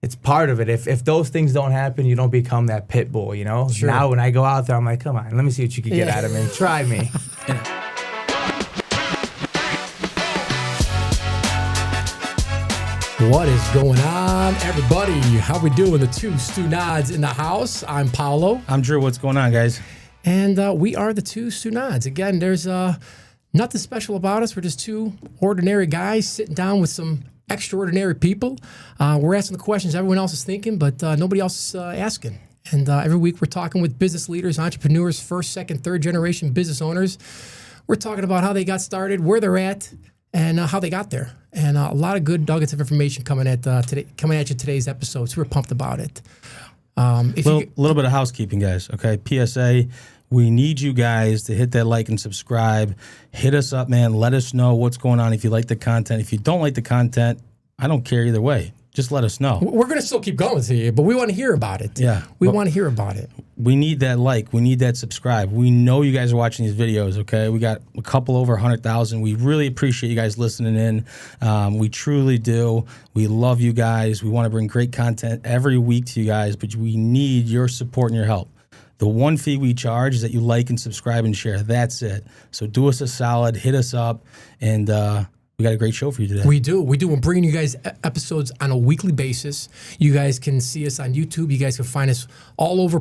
it's part of it. If those things don't happen, you don't become that pit bull, you know? Sure. Now when I go out there, I'm like, come on, let me see what you can get out of me. Try me. What is going on, everybody? How we doing? The Two Stunads in the house. I'm Paolo. I'm Drew. What's going on, guys? And we are the Two Stunads. Again, there's nothing special about us. We're just two ordinary guys sitting down with some extraordinary people. We're asking the questions everyone else is thinking, but nobody else is asking. And every week we're talking with business leaders, entrepreneurs, first, second, third generation business owners. We're talking about how they got started, where they're at, and how they got there. And a lot of good nuggets of information coming at you today's episode. So we're pumped about it. A little bit of housekeeping, guys. Okay, PSA. We need you guys to hit that like and subscribe. Hit us up, man. Let us know what's going on. If you like the content, if you don't like the content, I don't care either way. Just let us know. We're going to still keep going to you, but we want to hear about it. Yeah. We want to hear about it. We need that like. We need that subscribe. We know you guys are watching these videos, okay? We got a couple over 100,000. We really appreciate you guys listening in. We truly do. We love you guys. We want to bring great content every week to you guys, but we need your support and your help. The one fee we charge is that you like and subscribe and share. That's it. So do us a solid, hit us up, and we got a great show for you today. We do. We're bringing you guys episodes on a weekly basis. You guys can see us on YouTube. You guys can find us all over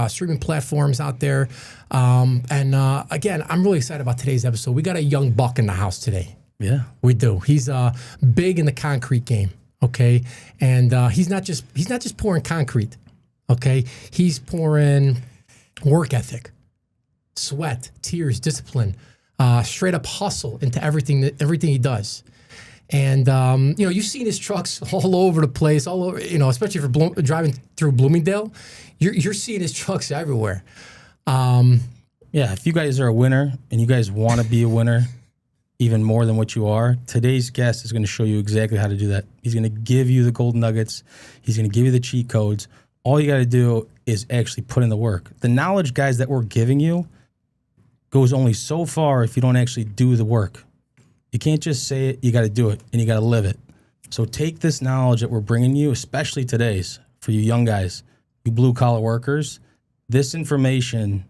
streaming platforms out there. Again, I'm really excited about today's episode. We got a young buck in the house today. Yeah, we do. He's big in the concrete game. Okay, and he's not just pouring concrete. Okay, he's pouring work ethic, sweat, tears, discipline. Straight up hustle into everything he does. And, you've seen his trucks all over the place, all over, especially if you're driving through Bloomingdale, you're seeing his trucks everywhere. If you guys are a winner and you guys want to be a winner even more than what you are, today's guest is going to show you exactly how to do that. He's going to give you the golden nuggets. He's going to give you the cheat codes. All you got to do is actually put in the work. The knowledge, guys, that we're giving you goes only so far if you don't actually do the work. You can't just say it, you got to do it, and you got to live it. So take this knowledge that we're bringing you, especially today's, for you young guys, you blue-collar workers. This information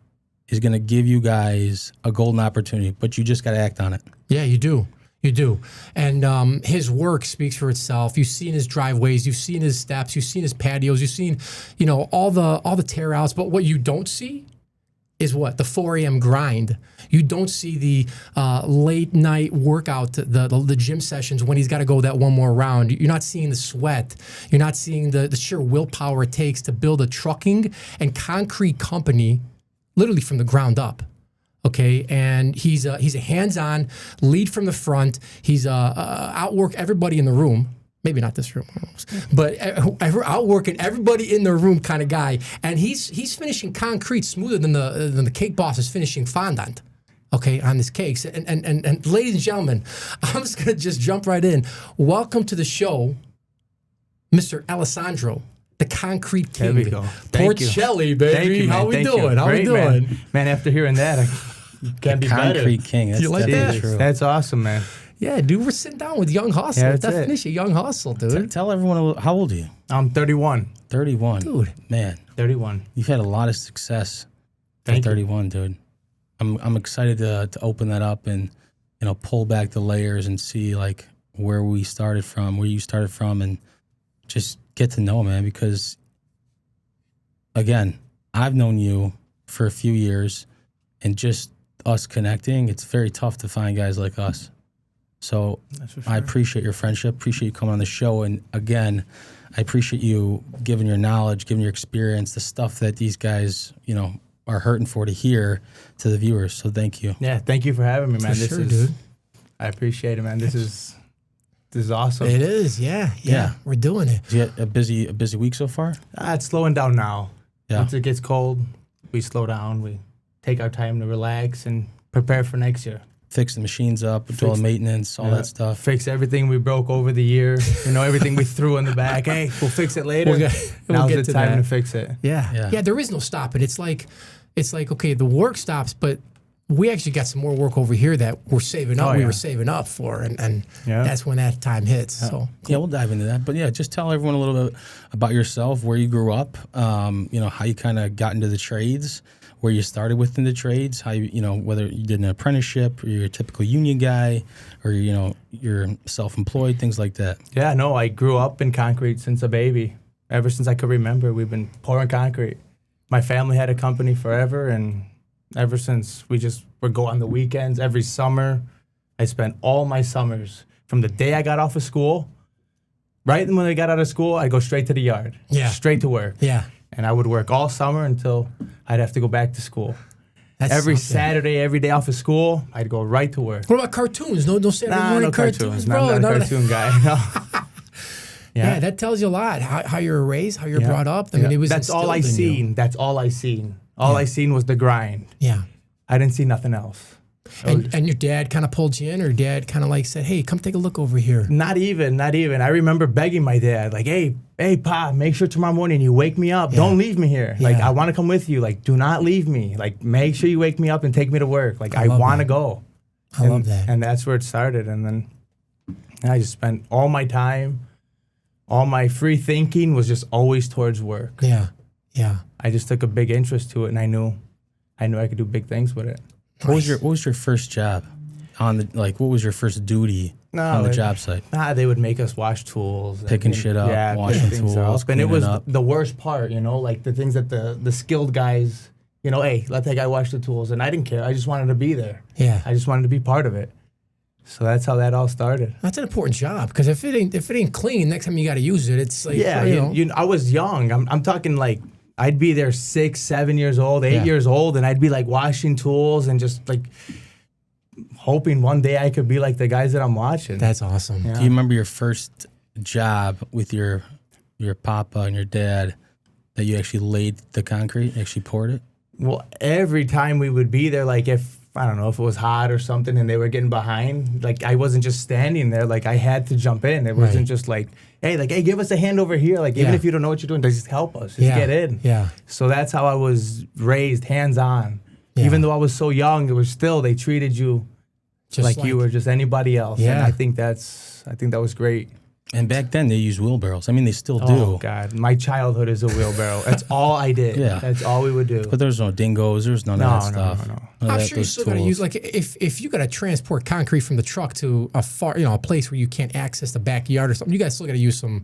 is going to give you guys a golden opportunity, but you just got to act on it. Yeah, you do. You do. And his work speaks for itself. You've seen his driveways, you've seen his steps, you've seen his patios, you've seen, all the tear outs, but what you don't see is what? The 4 a.m. grind. You don't see the late night workout, the gym sessions when he's got to go that one more round. You're not seeing the sweat. You're not seeing the sheer willpower it takes to build a trucking and concrete company literally from the ground up. Okay, and he's a hands-on, lead from the front. He's outwork everybody in the room. Maybe not this room, but outworking everybody in the room kind of guy. And he's finishing concrete smoother than the cake boss is finishing fondant. Okay, on his cakes. And ladies and gentlemen, I'm just gonna jump right in. Welcome to the show, Mr. Alessandro, the Concrete King. There we go. Porcelli, baby. Thank you, man. How we Thank doing? You. How Great, we doing? Man, after hearing that, I can't be better. Concrete King. That's, you like that? True. That's awesome, man. Yeah, dude, we're sitting down with Young Hustle. Yeah, Definition, Young Hustle, dude. Tell everyone, how old are you? I'm 31. 31. Dude. Man. 31. You've had a lot of success Thank at 31, you. Dude. I'm excited to open that up and, pull back the layers and see, like, where you started from, and just get to know, man, because, again, I've known you for a few years, and just us connecting, it's very tough to find guys like us. So That's for sure. I appreciate your friendship, appreciate you coming on the show, and again, I appreciate you giving your knowledge, giving your experience, the stuff that these guys, are hurting for to hear to the viewers. So thank you. Yeah, thank you for having me, man. Dude. I appreciate it, man. This is awesome. It is, yeah. We're doing it. You had a busy week so far? It's slowing down now. Yeah. Once it gets cold, we slow down. We take our time to relax and prepare for next year. Fix the machines up, do all the maintenance, all that stuff. Fix everything we broke over the year. Everything we threw in the back. Hey, we'll fix it later. Now's the time to fix it. Yeah. There is no stopping. It's like okay, the work stops, but we actually got some more work over here that we're saving up. Oh, We yeah. were saving up for, and Yeah. that's when that time hits. So Yeah, we'll dive into that. But yeah, just tell everyone a little bit about yourself, where you grew up, how you kind of got into the trades, where you started within the trades, how whether you did an apprenticeship or you're a typical union guy or, you're self-employed, things like that. Yeah, no, I grew up in concrete since a baby. Ever since I could remember, we've been pouring concrete. My family had a company forever, and ever since we just would go on the weekends every summer. I spent all my summers from the day I got off of school. Right when I got out of school, I'd go straight to the yard. Yeah. Straight to work. yeah, And I would work all summer until I'd have to go back to school. that's Every something. Saturday, every day off of school, I'd go right to work. What about cartoons? No Saturday morning no cartoons, cartoons. bro. I'm not None a of that- cartoon guy. No. Yeah, that tells you a lot. How you're raised, how you're brought up. I mean, it was That's all I instilled in you. seen. That's all I seen. All Yeah. I seen was the grind. Yeah. I didn't see nothing else. And your dad kind of pulled you in, or dad kind of like said, "Hey, come take a look over here." Not even. I remember begging my dad, like, hey, Pa, make sure tomorrow morning you wake me up. Yeah. Don't leave me here. Like, Yeah. I want to come with you. Like, do not leave me. Like, make sure you wake me up and take me to work. Like, I love want to that. go. I love that. And that's where it started. And then I just spent all my time, all my free thinking was just always towards work. Yeah. Yeah. I just took a big interest to it, and I knew I could do big things with it. What was your first job on the what was your first duty on the job site? They would make us wash tools. Picking shit up, washing picking things tools, up. And it cleaning was up. the worst part, like the things that the skilled guys, hey, let that guy wash the tools. And I didn't care. I just wanted to be there. Yeah. I just wanted to be part of it. So that's how that all started. That's an important job, because if it ain't clean, next time you got to use it, it's like, Yeah, I was young. I'm talking like I'd be there 6, 7 years old, 8 Yeah. years old, and I'd be like washing tools and just like hoping one day I could be like the guys that I'm watching. That's awesome. Yeah. Do you remember your first job with your papa and your dad that you actually laid the concrete, actually poured it? Well, every time we would be there, like if it was hot or something and they were getting behind, like I wasn't just standing there, like I had to jump in. It wasn't Right. just like, hey, give us a hand over here. Like even Yeah. if you don't know what you're doing, just help us. Just Yeah. get in. Yeah. So that's how I was raised, hands on. Yeah. Even though I was so young, it was still they treated you Just like you were just anybody else. And Yeah. I think that was great. And back then they used wheelbarrows. I mean, they still do. Oh God, my childhood is a wheelbarrow. That's all I did. Yeah. That's all we would do. But there's no dingoes. There's none of that stuff. no. None of I'm that- sure you those still got to tools. use, like, if you got to transport concrete from the truck to a place where you can't access the backyard or something, you guys still got to use some,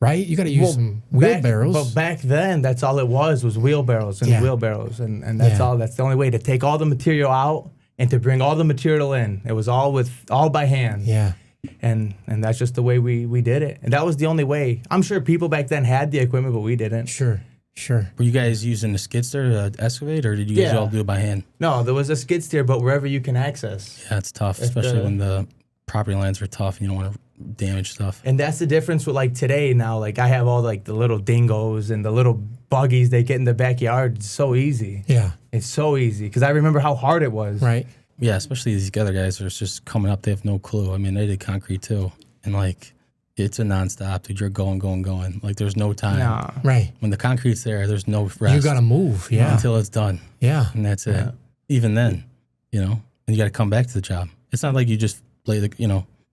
right? You got to use some wheelbarrows. But back then, that's all it was wheelbarrows and Yeah. wheelbarrows, and that's Yeah. all. That's the only way to take all the material out and to bring all the material in. It was all by hand. Yeah. And that's just the way we did it. And that was the only way. I'm sure people back then had the equipment, but we didn't. Sure. Were you guys using a skid steer to excavate, or did you guys Yeah. all do it by hand? No, there was a skid steer, but wherever you can access. Yeah, it's tough, If especially the- when the property lines are tough and you don't want to damage stuff. And that's the difference with like today now. Like I have all like the little dingoes and the little buggies they get in the backyard. It's so easy. Yeah. It's so easy because I remember how hard it was. Right. Yeah, especially these other guys that are just coming up. They have no clue. I mean, they did concrete too. And like, it's a nonstop, dude. You're going. Like, there's no time. Nah. Right. When the concrete's there's no rest. You got to move. Yeah. until it's done. Yeah. And that's it. Even then, and you got to come back to the job. It's not like you just lay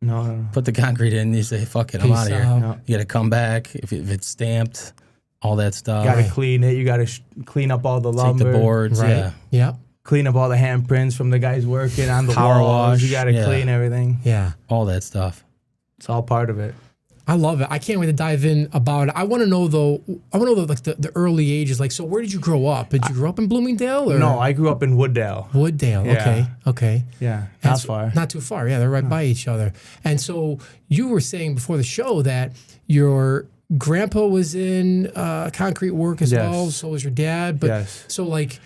No. put the concrete in and you say, hey, fuck it, I'm Peace out of here. out. No. You got to come back if it's stamped, all that stuff. You got to Right. clean it. You got to clean up all the Take lumber. the boards. Right. Yeah. Yeah. Clean up all the handprints from the guys working on the Power walls. wash, You got to yeah. clean everything. Yeah. All that stuff. It's all part of it. I love it. I can't wait to dive in about it. I want to know like the early ages. Like, so where did you grow up? Did you grow up in Bloomingdale or No, I grew up in Wooddale. Wooddale? Yeah. Okay. Yeah, not That's far. Not too far. Yeah, they're right by each other. And so you were saying before the show that your grandpa was in concrete work as Yes. well. So was your dad. But Yes. so like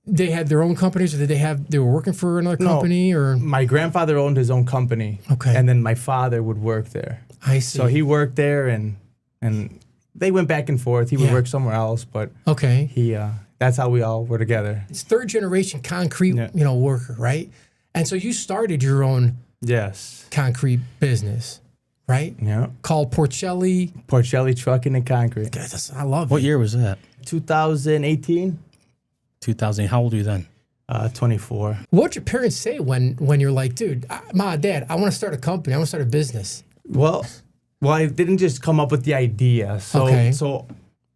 they had their own companies, or they were working for another company, or My grandfather owned his own company. Okay. And then my father would work there. I see. So he worked there and they went back and forth. He would Yeah. work somewhere else, but okay. that's how we all were together. It's third generation concrete, Yeah. worker, right? And so you started your own Yes. concrete business, right? Yeah. Called Porcelli. Porcelli Trucking and Concrete. I love What it. year was that? 2018. 2000. How old were you then? 24. What'd your parents say when you're like, dude, Ma, Dad, I want to start a company. I want to start a business. Well, I didn't just come up with the idea. So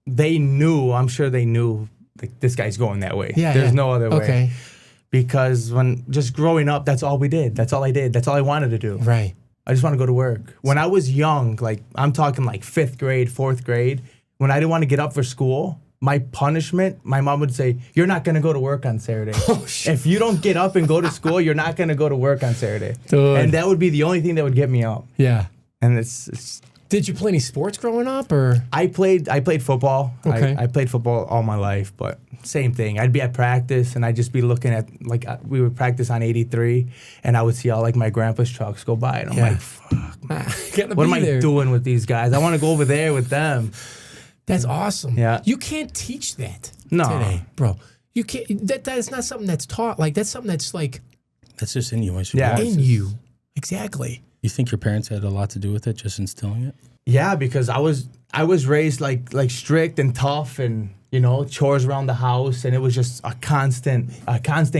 they knew, I'm sure they knew, like, this guy's going that way. Yeah, There's no other way. Okay. Because when just growing up, that's all we did. That's all I did. That's all I wanted to do. Right. I just want to go to work. When I was young, like I'm talking like 5th grade, 4th grade, when I didn't want to get up for school, my punishment, my mom would say, you're not going to go to work on Saturday. Oh, shit. If you don't get up and go to school, you're not going to go to work on Saturday. Dude. And that would be the only thing that would get me up. Yeah. And it's Did you play any sports growing up, or? I played football. Okay. I played football all my life, but same thing. I'd be at practice and I'd just be looking at, like, we would practice on 83 and I would see all like my grandpa's trucks go by and I'm like, fuck, what am I doing with these guys? I want to go over there with them. That's awesome. Yeah. You can't teach that No. today, bro. You can't. That is not something that's taught. Like, that's something that's like That's just in you. Yeah. in you. Exactly. You think your parents had a lot to do with it, just instilling it? Yeah, because I was raised like strict and tough and, you know, chores around the house, and it was just a constant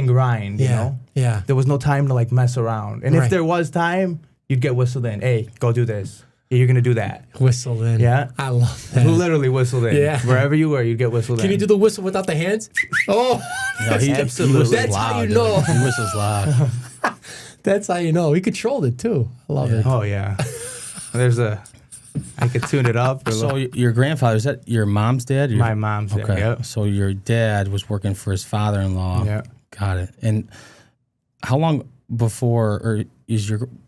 grind, you know? Yeah. There was no time to like mess around. And Right. if there was time, you'd get whistled in. Hey, go do this. Yeah, you're gonna do that. Whistle in. Yeah. I love that. Literally whistled in. Yeah. Wherever you were, you'd get whistled in. Can you do the whistle without the hands? Oh, No, he Absolutely. whistles That's loud, how you dude. know. He whistles loud. that's how you know. He controlled it too. I love it. Oh yeah. I could tune it up. Or So your grandfather, is that your mom's dad? my mom's there. Okay. Yep. So your dad was working for his father-in-law. Yeah. Got it. And how long before, or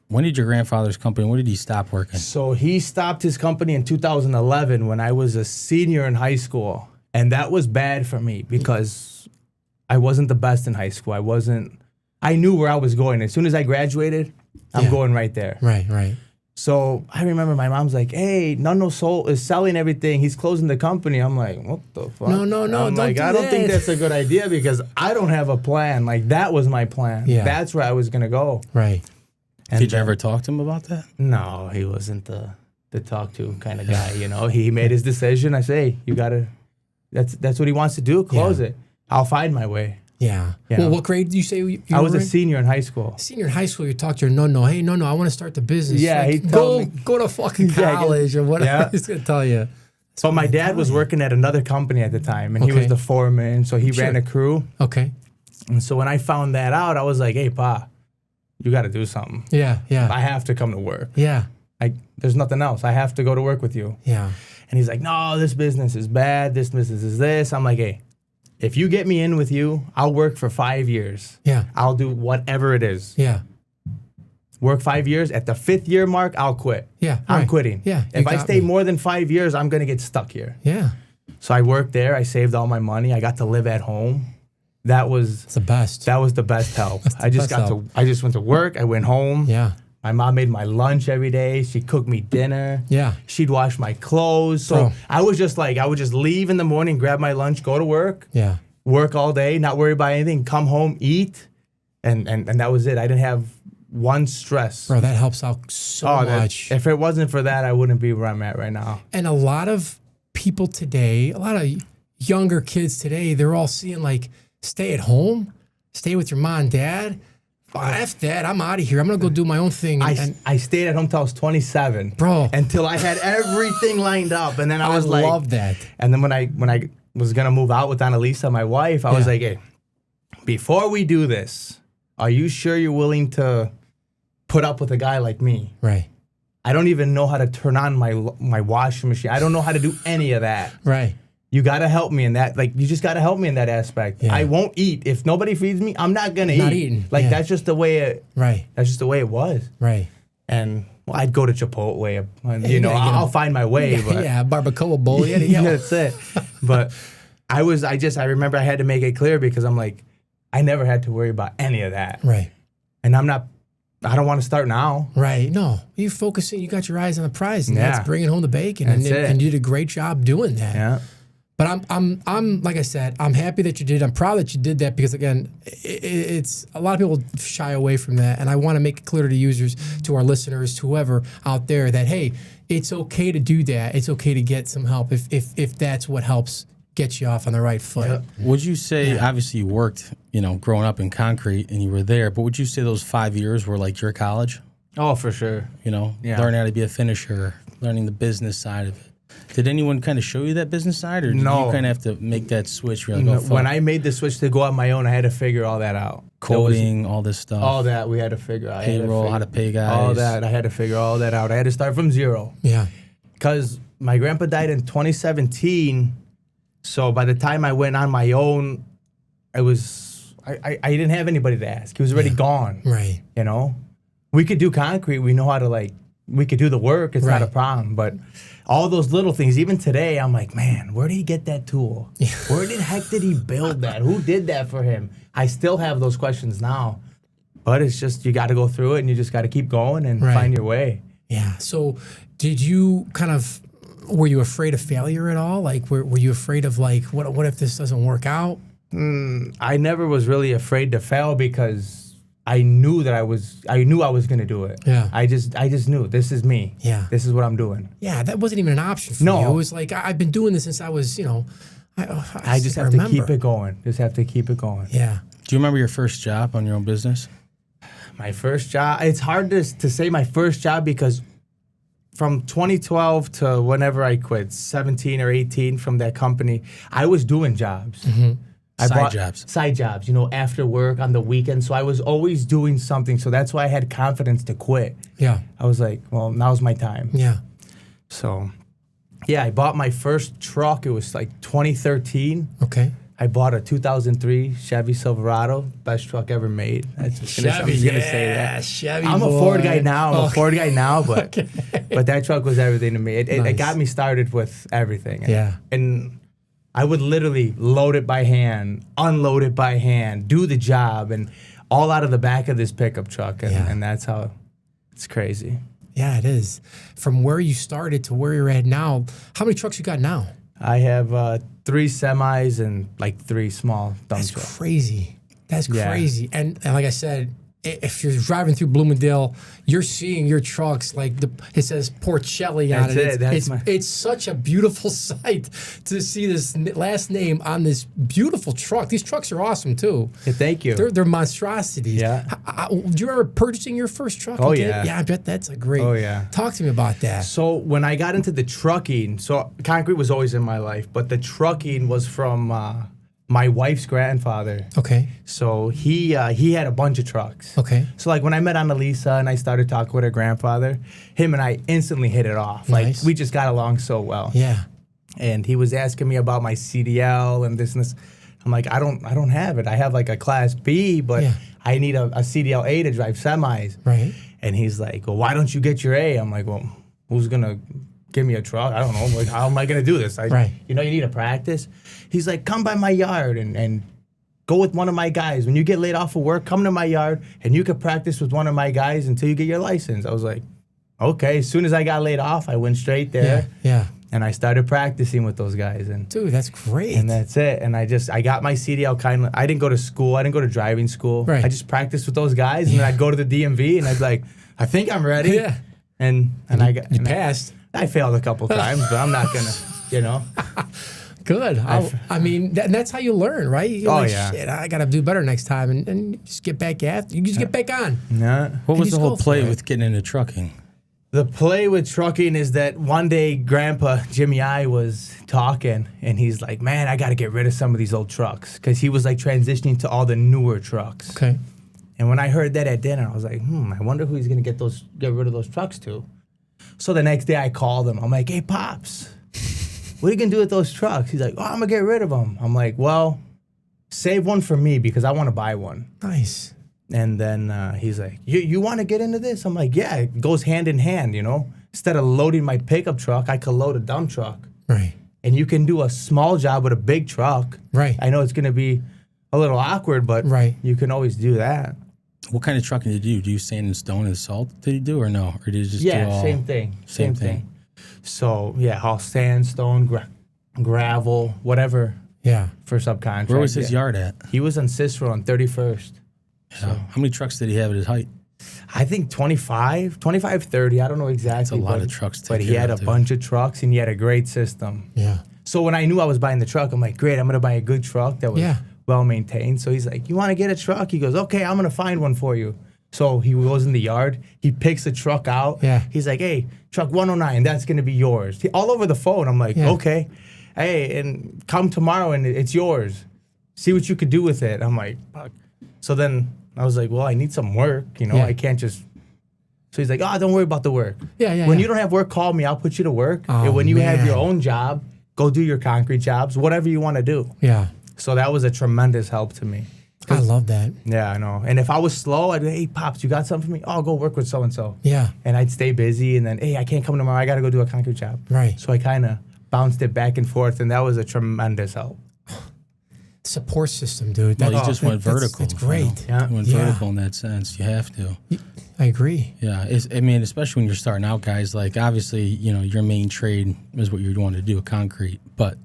when did your grandfather's company, when did he stop working? So he stopped his company in 2011 when I was a senior in high school. And that was bad for me because I wasn't the best in high school. I knew where I was going. As soon as I graduated, I'm Yeah. going right there. Right. So I remember my mom's like, hey, Nano Soul is selling everything. He's closing the company. I'm like, what the fuck? No, I'm don't like, do I don't think that. that's a good idea because I don't have a plan. Like, that was my plan. Yeah. That's where I was going to go. Right. And Did you then- ever talk to him about that? No, he wasn't the talk to kind of guy, you know. He made his decision. I say, you got to, that's what he wants to do. Close it. I'll find my way. Yeah. Yeah. Well, what grade did you say you I was were a in? senior in high school. Senior in high school, you talked to your no, hey, no, I want to start the business. Yeah, Like, he told me- go to fucking Yeah, college or whatever. yeah. He's gonna tell you. So my dad was working at another company at the time, and he Okay. was the foreman, so he Sure. ran a crew. Okay. And so when I found that out, I was like, hey, Pa, you got to do something. Yeah. I have to come to work. Yeah. There's nothing else. I have to go to work with you. Yeah. And he's like, no, this business is bad. This business is this. I'm like, hey, if you get me in with you, I'll work for 5 years. Yeah. I'll do whatever it is. Yeah. Work 5 years. At the 5th year mark, I'll quit. Yeah. I'm right. quitting. Yeah. If you I got stay me. more than 5 years, I'm going to get stuck here. Yeah. So I worked there. I saved all my money. I got to live at home. That was It's the best. the best help. That's the best I just went to work. I went home. Yeah. My mom made my lunch every day. She cooked me dinner. Yeah. She'd wash my clothes. So Bro. I would just leave in the morning, grab my lunch, go to work, Yeah. work all day, not worry about anything, come home, eat, and that was it. I didn't have one stress. Bro, that helps out so much. If it wasn't for that, I wouldn't be where I'm at right now. And a lot of people today, a lot of younger kids today, they're all seeing like, stay at home, stay with your mom and dad. F that, I'm out of here. I'm going to go do my own thing. I stayed at home till I was 27. Bro. Until I had everything lined up. And then I was I love that. And then when I was going to move out with Annalisa, my wife, I was like, hey, before we do this, are you sure you're willing to put up with a guy like me? Right. I don't even know how to turn on my washing machine. I don't know how to do any of that. Right. You got to help me in that. Like, you just got to help me in that aspect. Yeah. I won't eat. If nobody feeds me, I'm not going to eat. Not eating. Like, Yeah. that's just the way it was. Right. And well, I'd go to Chipotle. You know, gotta get I'll find my way. But Yeah, barbacoa bowl. Yeah, yeah, that's it. But I remember I had to make it clear because I'm like, I never had to worry about any of that. Right. And I don't want to start now. Right. No, you're focusing. You got your eyes on the prize, and Yeah. that's bringing home the bacon. That's it. And you did a great job doing that. Yeah. But I'm like I said, I'm happy that you did. I'm proud that you did that because again, it's a lot of people shy away from that, and I want to make it clear to users, to our listeners, to whoever out there that hey, it's okay to do that. It's okay to get some help if that's what helps get you off on the right foot. Yep. Would you say, obviously you worked, growing up in concrete and you were there, but would you say those 5 years were like your college? Oh, for sure. Learning how to be a finisher, learning the business side of it. Did anyone kind of show you that business side, or did you kind of have to make that switch? You're like, oh, fuck. When I made the switch to go on my own, I had to figure all that out. Coding, all this stuff. All that we had to figure out. Payroll, how to pay guys. All that. I had to figure all that out. I had to start from zero. Yeah. Because my grandpa died in 2017. So by the time I went on my own, I didn't have anybody to ask. He was already gone. Right. We could do concrete. We know how to we could do the work. It's not a problem. But all those little things, even today, I'm like, man, where did he get that tool? Where the heck did he build that? Who did that for him? I still have those questions now. But it's just, you got to go through it and you just got to keep going and find your way. Yeah. So did you were you afraid of failure at all? Like, were you afraid of what if this doesn't work out? I never was really afraid to fail because I knew I was going to do it. Yeah. I just knew this is me. Yeah. This is what I'm doing. Yeah. That wasn't even an option for you. It was like, I've been doing this since I was, I just have to keep it going. Just have to keep it going. Yeah. Do you remember your first job on your own business? My first job, it's hard to say my first job because from 2012 to whenever I quit, 17 or 18 from that company, I was doing jobs. Mm-hmm. Side jobs, after work on the weekend. So I was always doing something. So that's why I had confidence to quit. Yeah. I was like, well, now's my time. Yeah. So, I bought my first truck. It was like 2013. Okay. I bought a 2003 Chevy Silverado, best truck ever made. I'm just gonna say that. Chevy. I'm a Ford guy now. But but that truck was everything to me. It got me started with everything. And I would literally load it by hand, unload it by hand, do the job, and all out of the back of this pickup truck. And that's how it's crazy. Yeah, it is. From where you started to where you're at now, how many trucks you got now? I have 3 semis and 3 small dump trucks. That's crazy. That's crazy. And like I said, if you're driving through Bloomingdale, you're seeing your trucks it says Porcelli on it. It's such a beautiful sight to see this last name on this beautiful truck. These trucks are awesome too. Yeah, thank you. They're monstrosities. Yeah. Do you remember purchasing your first truck? Oh yeah. Yeah, I bet that's a great. Oh yeah. Talk to me about that. So when I got into the trucking, so concrete was always in my life, but the trucking was from my wife's grandfather. Okay. So he had a bunch of trucks. Okay. So when I met Annalisa and I started talking with her grandfather, him and I instantly hit it off. Nice. We just got along so well. Yeah. And he was asking me about my CDL and this and this. I'm like, I don't have it. I have a Class B, but I need a CDL A to drive semis. Right. And he's like, well, why don't you get your A? I'm like, well, who's gonna give me a truck? I don't know. How am I gonna do this? You need to practice. He's like, come by my yard and go with one of my guys. When you get laid off of work, come to my yard and you can practice with one of my guys until you get your license. I was like, okay. As soon as I got laid off, I went straight there. Yeah. And I started practicing with those guys. And dude, that's great. And that's it. And I got my CDL I didn't go to school. I didn't go to driving school. Right. I just practiced with those guys. And then I'd go to the DMV and I'd be like, I think I'm ready. Yeah. And you passed. I failed a couple times, but I'm not gonna, Good. I mean, that's how you learn, right? You're shit, I got to do better next time. And just get back after. You just get back on. No. What was the whole play with getting into trucking? The play with trucking is that one day Grandpa Jimmy I was talking, and he's like, man, I got to get rid of some of these old trucks. Because he was transitioning to all the newer trucks. Okay. And when I heard that at dinner, I was like, I wonder who he's going to get rid of those trucks to. So the next day I called him. I'm like, hey, Pops, what are you going to do with those trucks? He's like, I'm going to get rid of them. I'm like, well, save one for me because I want to buy one. Nice. And then he's like, you want to get into this? I'm like, yeah, it goes hand in hand, Instead of loading my pickup truck, I could load a dump truck. Right. And you can do a small job with a big truck. Right. I know it's going to be a little awkward, but you can always do that. What kind of trucking did you do? Do you sand and stone and salt did you do or no? Or did you just do all? Same thing. Same thing. So, all sand, stone, gravel, whatever. Yeah. For subcontract. Where was his yard at? He was on Cicero on 31st. So. How many trucks did he have at his height? I think 25, 30. I don't know exactly. That's a lot of trucks to But take he care had of, a dude. bunch of trucks, and he had a great system. Yeah. So when I knew I was buying the truck, I'm like, great, I'm going to buy a good truck that was well maintained. So he's like, you want to get a truck? He goes, okay, I'm going to find one for you. So he goes in the yard. He picks the truck out. Yeah. He's like, hey, truck 109, that's going to be yours. All over the phone. I'm like, okay. Hey, and come tomorrow and it's yours. See what you could do with it. I'm like, fuck. So then I was like, well, I need some work. I can't just. So he's like, oh, don't worry about the work. When you don't have work, call me. I'll put you to work. Oh, and when you have your man. own job, go do your concrete jobs, whatever you want to do. Yeah. So that was a tremendous help to me. I love that. Yeah, I know. And if I was slow, I'd be, hey, Pops, you got something for me? Oh, go work with so-and-so. Yeah. And I'd stay busy. And then, hey, I can't come tomorrow. I got to go do a concrete job. Right. So I kind of bounced it back and forth. And that was a tremendous help. Support system, dude. Well, you just went that's- vertical. That's great. Yeah. You went vertical in that sense. You have to. I agree. Yeah. Especially when you're starting out, guys, like obviously, your main trade is what you're wanting to do, concrete. But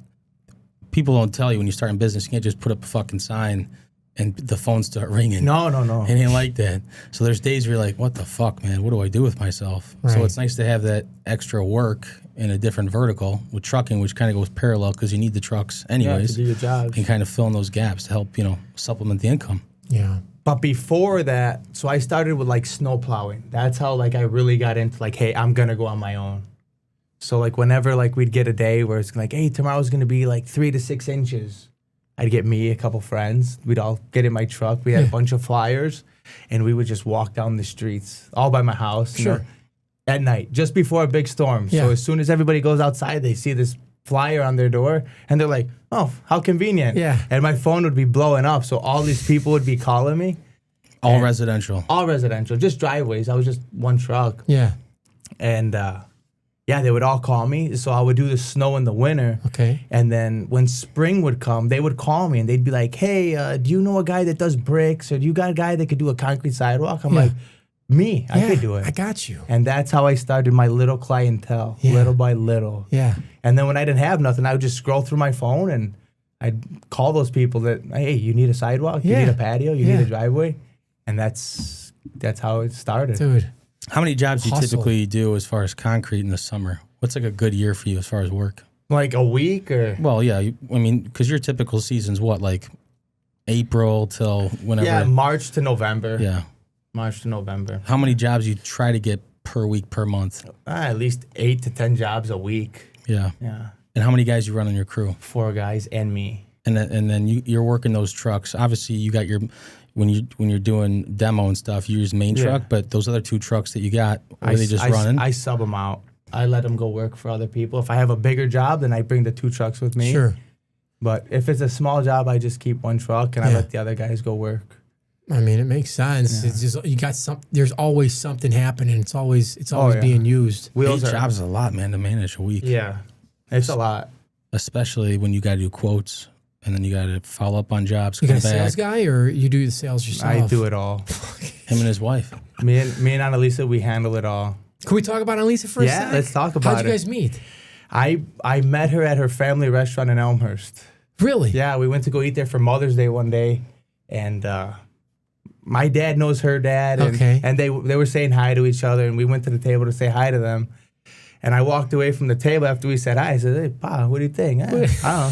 people don't tell you when you start in business, you can't just put up a fucking sign and the phones start ringing. No. It ain't like that. So there's days where you're like, what the fuck, man? What do I do with myself? Right. So it's nice to have that extra work in a different vertical with trucking, which kind of goes parallel because you need the trucks anyways. to do your jobs. And kind of fill in those gaps to help, supplement the income. Yeah. But before that, so I started with like snow plowing. That's how like I really got into like, hey, I'm gonna go on my own. So like whenever like we'd get a day where it's like, hey, tomorrow's gonna be like 3 to 6 inches, I'd get me, a couple friends. We'd all get in my truck. We had a bunch of flyers, and we would just walk down the streets all by my house. Sure. At night, just before a big storm. Yeah. So as soon as everybody goes outside, they see this flyer on their door, and they're like, oh, how convenient. Yeah. And my phone would be blowing up, so all these people would be calling me. All residential. All residential, just driveways. I was just one truck. Yeah. And they would all call me. So I would do the snow in the winter. Okay. And then when spring would come, they would call me and they'd be like, hey, do you know a guy that does bricks? Or do you got a guy that could do a concrete sidewalk? I'm like, me, I could do it. I got you. And that's how I started my little clientele, little by little. Yeah. And then when I didn't have nothing, I would just scroll through my phone and I'd call those people that, hey, you need a sidewalk? You need a patio? You need a driveway? And that's how it started. Dude. How many jobs do you Hustle. typically do as far as concrete in the summer? What's like a good year for you as far as work? Like a week or? Well, yeah. Because your typical season's what, like April till whenever? Yeah, March to November. Yeah. March to November. How many jobs you try to get per week, per month? At least 8 to 10 jobs a week. Yeah. Yeah. And how many guys you run on your crew? 4 guys and me. And then you're working those trucks. Obviously, you got your when you're doing demo and stuff, you use main truck. But those other 2 trucks that you got, are they just running? I sub them out. I let them go work for other people. If I have a bigger job, then I bring the 2 trucks with me. Sure. But if it's a small job, I just keep 1 truck and I let the other guys go work. I mean, it makes sense. Yeah. It's just you got some. There's always something happening. It's always being used. 8 jobs is a lot, man, to manage a week. Yeah, it's a lot. Especially when you got to do quotes and then you got to follow up on jobs. You got come a sales back. guy, or you do the sales yourself? I do it all. Him and his wife. Me and Annalisa, we handle it all. Can we talk about Annalisa for a Yeah, sec? let's talk about How'd you it. guys meet? I met her at her family restaurant in Elmhurst. Really? Yeah, we went to go eat there for Mother's Day one day, and my dad knows her dad, and, Okay. and they were saying hi to each other, and we went to the table to say hi to them. And I walked away from the table after we said hi. I said, hey, Pa, what do you think? I don't know.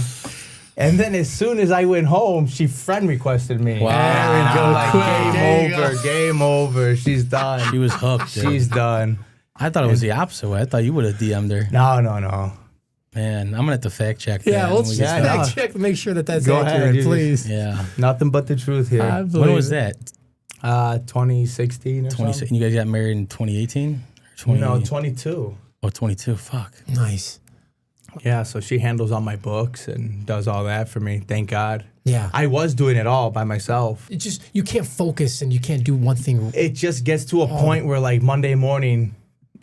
And then as soon as I went home, she friend requested me. Wow. And There we I'm go. like, There you go. game over. She's done. She was hooked. Dude. She's done. I thought it was the opposite way. I thought you would have DM'd her. No. Man, I'm going to have to fact check that. Yeah, when let's we just get Yeah, done. fact check to make sure that that's Go ahead, accurate, you just- please. Yeah. Nothing but the truth here. I When believe was it. that? 2016 or 20, something? and you guys got married in 2018? Or 20, No, 22. Oh, 22. Fuck. Nice. Yeah, so she handles all my books and does all that for me. Thank God. Yeah. I was doing it all by myself. It just you can't focus and you can't do one thing. It just gets to a point where, like, Monday morning,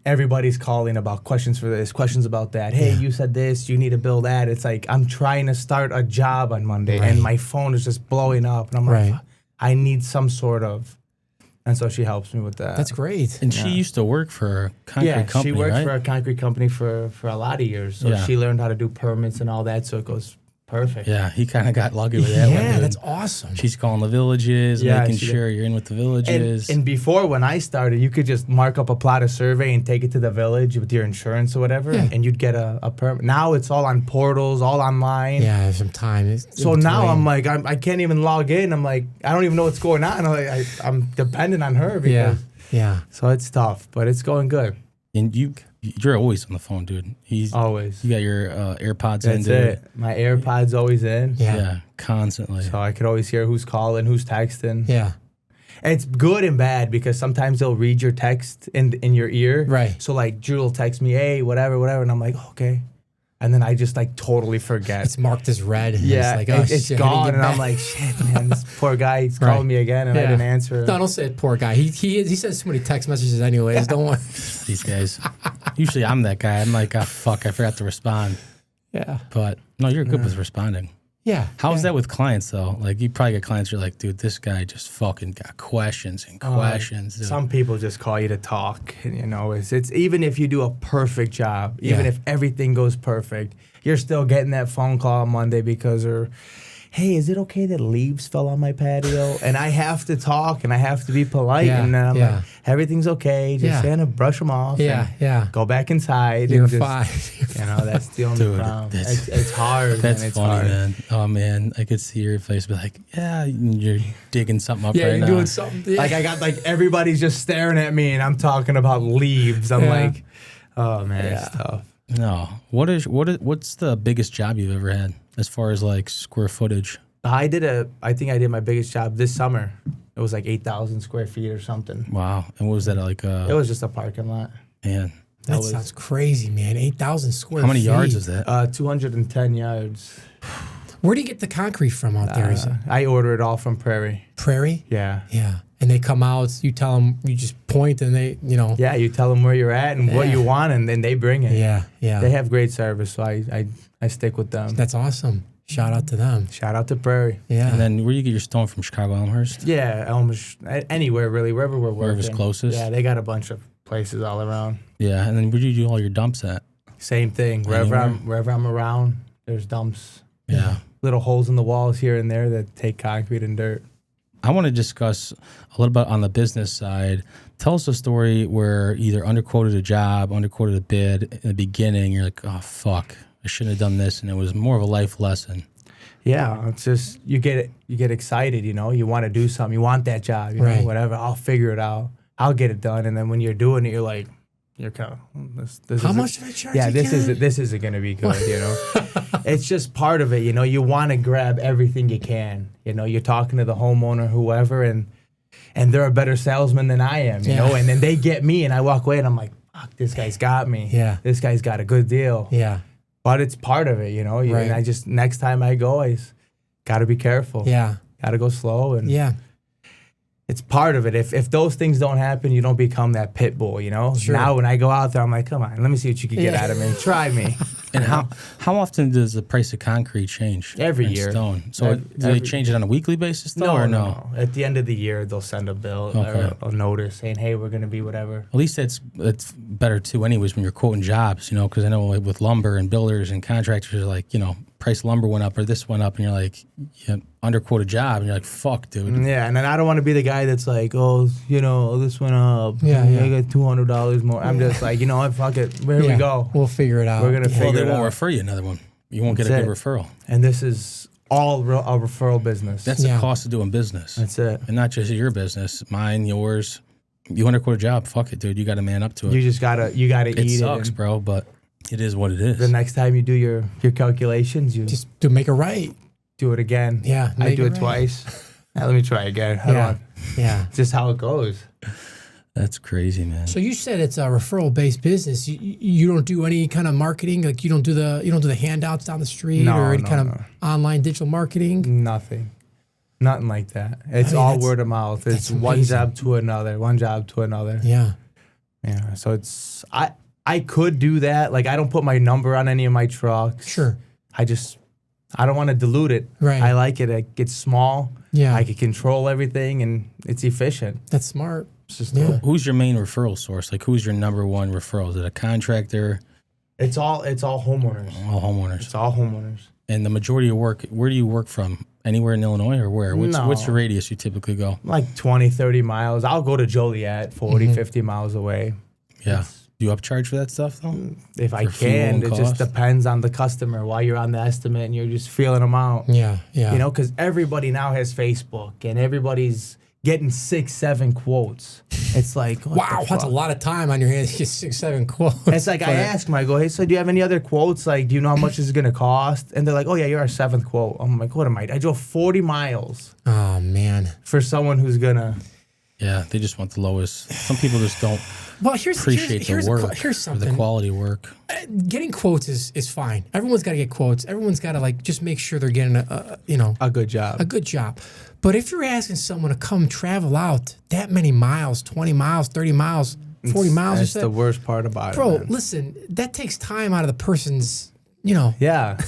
everybody's calling about questions for this, questions about that. Hey, you said this, you need to build that. It's like I'm trying to start a job on Monday, Right. and my phone is just blowing up. And I'm Right. like, I need some sort of. And so she helps me with that. That's great. And she used to work for a concrete company, she worked right? for a concrete company for a lot of years. So Yeah. she learned how to do permits and all that. So it goes perfect. Yeah, he kind of got lucky with that one. Yeah, Dude. that's awesome. She's calling the villages, Yeah, making she sure you're in with the villages. And before, when I started, you could just mark up a plot of survey and take it to the village with your insurance or whatever, Yeah. and you'd get a permit. Now it's all on portals, all online. Yeah, some time. So now I'm like, I can't even log in. I'm like, I don't even know what's going on. I'm dependent on her. Because, yeah. So it's tough, but it's going good. And you're always on the phone, dude. Always. You got your AirPods That's in, dude. it. My AirPod's always in. Yeah. Constantly. So I could always hear who's calling, who's texting. Yeah. And it's good and bad because sometimes they'll read your text in your ear. Right. So like Drew will text me, hey, whatever, and I'm like, okay. And then I just like totally forget. It's marked as red. And Yeah, it's like, oh, it's shit, gone, and back. I'm like, shit, man, this poor guy, he's calling me again, and I didn't answer. No, don't say it, poor guy. He sends too many text messages anyways. Don't worry. These guys. Usually I'm that guy. I'm like, oh, fuck, I forgot to respond. Yeah. But no, you're good with responding. Yeah. How's that with clients, though? Like, you probably get clients who are like, dude, this guy just fucking got questions and questions. Dude. Some people just call you to talk, and, it's even if you do a perfect job, even if everything goes perfect, you're still getting that phone call on Monday because hey, is it okay that leaves fell on my patio? And I have to talk and I have to be polite. And then I'm like, everything's okay. Just brush them off. Yeah. Go back inside. You're and fine. That's the only problem. It's hard. That's it's funny, hard. man. Oh, man. I could see your face be like, yeah, you're digging something up right you're now. doing something. Yeah. Like I got everybody's just staring at me and I'm talking about leaves. I'm like, oh man, it's tough. No. What's the biggest job you've ever had as far as like square footage? I think I did my biggest job this summer. It was like 8,000 square feet or something. Wow. And what was that like? It was just a parking lot. Man. That sounds crazy, man. 8,000 square feet. How many yards is that? 210 yards. Where do you get the concrete from out there? Is it I order it all from Prairie. Prairie? Yeah. Yeah. And they come out, you tell them, you just point and they, Yeah, you tell them where you're at and what you want, and then they bring it. Yeah. They have great service, so I stick with them. That's awesome. Shout out to them. Shout out to Prairie. Yeah. And then where do you get your stone from? Chicago, Elmhurst? Yeah, almost anywhere really, wherever we're working. Wherever's closest? Yeah, they got a bunch of places all around. Yeah. And then where do you do all your dumps at? Same thing. Wherever I'm around, there's dumps. Yeah. Little holes in the walls here and there that take concrete and dirt. I want to discuss a little bit on the business side. Tell us a story where either underquoted a job, underquoted a bid in the beginning. You're like, oh, fuck, I shouldn't have done this. And it was more of a life lesson. Yeah, it's just, you get excited, you want to do something. You want that job, you know, whatever. I'll figure it out. I'll get it done. And then when you're doing it, you're like, you're kind of, this How much did I charge? Yeah, again? this isn't going to be good, It's just part of it, you want to grab everything you can. You're talking to the homeowner, whoever, and they're a better salesman than I am, and then they get me and I walk away and I'm like, fuck, this guy's got me. Yeah. This guy's got a good deal. Yeah. But it's part of it, Right. And I just, next time I go, I got to be careful. Yeah. Got to go slow. And Yeah. it's part of it. If those things don't happen, you don't become that pit bull, Sure. Now when I go out there, I'm like, come on, let me see what you can get out of me. Try me. And how often does the price of concrete change? Every and year. Stone. So do they change it on a weekly basis though, or no? At the end of the year, they'll send a bill or a notice saying, hey, we're going to be whatever. At least it's better too anyways when you're quoting jobs, because I know like with lumber and builders and contractors, like, price lumber went up or this went up and you're like, underquote a job and you're like, fuck, dude. Yeah, and then I don't want to be the guy that's like, oh, this went up. Yeah. I got $200 more. I'm just like, what, fuck it. Here we go. We'll figure it out. We're going to Well, figure they it won't out. refer you another one. You won't get a good referral. And this is all a referral business. That's the cost of doing business. That's it. And not just your business, mine, yours. You underquote a job, fuck it, dude. You got to man up to it. You just gotta eat it. It sucks, bro, but it is what it is. The next time you do your calculations, you Just to make it right. do it again. Yeah. I make do it right. twice. Now let me try again. Hold on. Yeah. It's just how it goes. That's crazy, man. So you said it's a referral-based business. You don't do any kind of marketing, like you don't do the handouts down the street or any kind of online digital marketing. Nothing like that. It's all word of mouth. It's one amazing. job to another. One job to another. Yeah. Yeah. So it's I could do that. Like I don't put my number on any of my trucks. Sure. I don't want to dilute it. Right. I like it. It's small. Yeah. I can control everything and it's efficient. That's smart. It's just Who's your main referral source? Like, who's your number one referral? Is it a contractor? It's all homeowners. All homeowners. It's all homeowners. And the majority of work, where do you work from? Anywhere in Illinois or where? What's your radius you typically go? Like 20, 30 miles. I'll go to Joliet, 40, 50 miles away. Yeah. Do you upcharge for that stuff though? If I can, it just depends on the customer while you're on the estimate and you're just feeling them out. Yeah. You know, because everybody now has Facebook and everybody's getting 6, 7 quotes. It's like, wow, that's a lot of time on your hands to get 6, 7 quotes. It's like I ask them, I go, hey, so do you have any other quotes? Like, do you know how much this is going to cost? And they're like, oh, yeah, you're our 7th quote. I'm like, what am I drove 40 miles. Oh, man. For someone who's going to. Yeah, they just want the lowest. Some people just don't appreciate the work here's something. or the quality work. Getting quotes is fine. Everyone's got to get quotes. Everyone's got to like just make sure they're getting a good job. A good job. But if you're asking someone to come travel out that many miles, 20 miles, 30 miles, 40 miles, that's the worst part about it. Bro, listen, that takes time out of the person's, Yeah.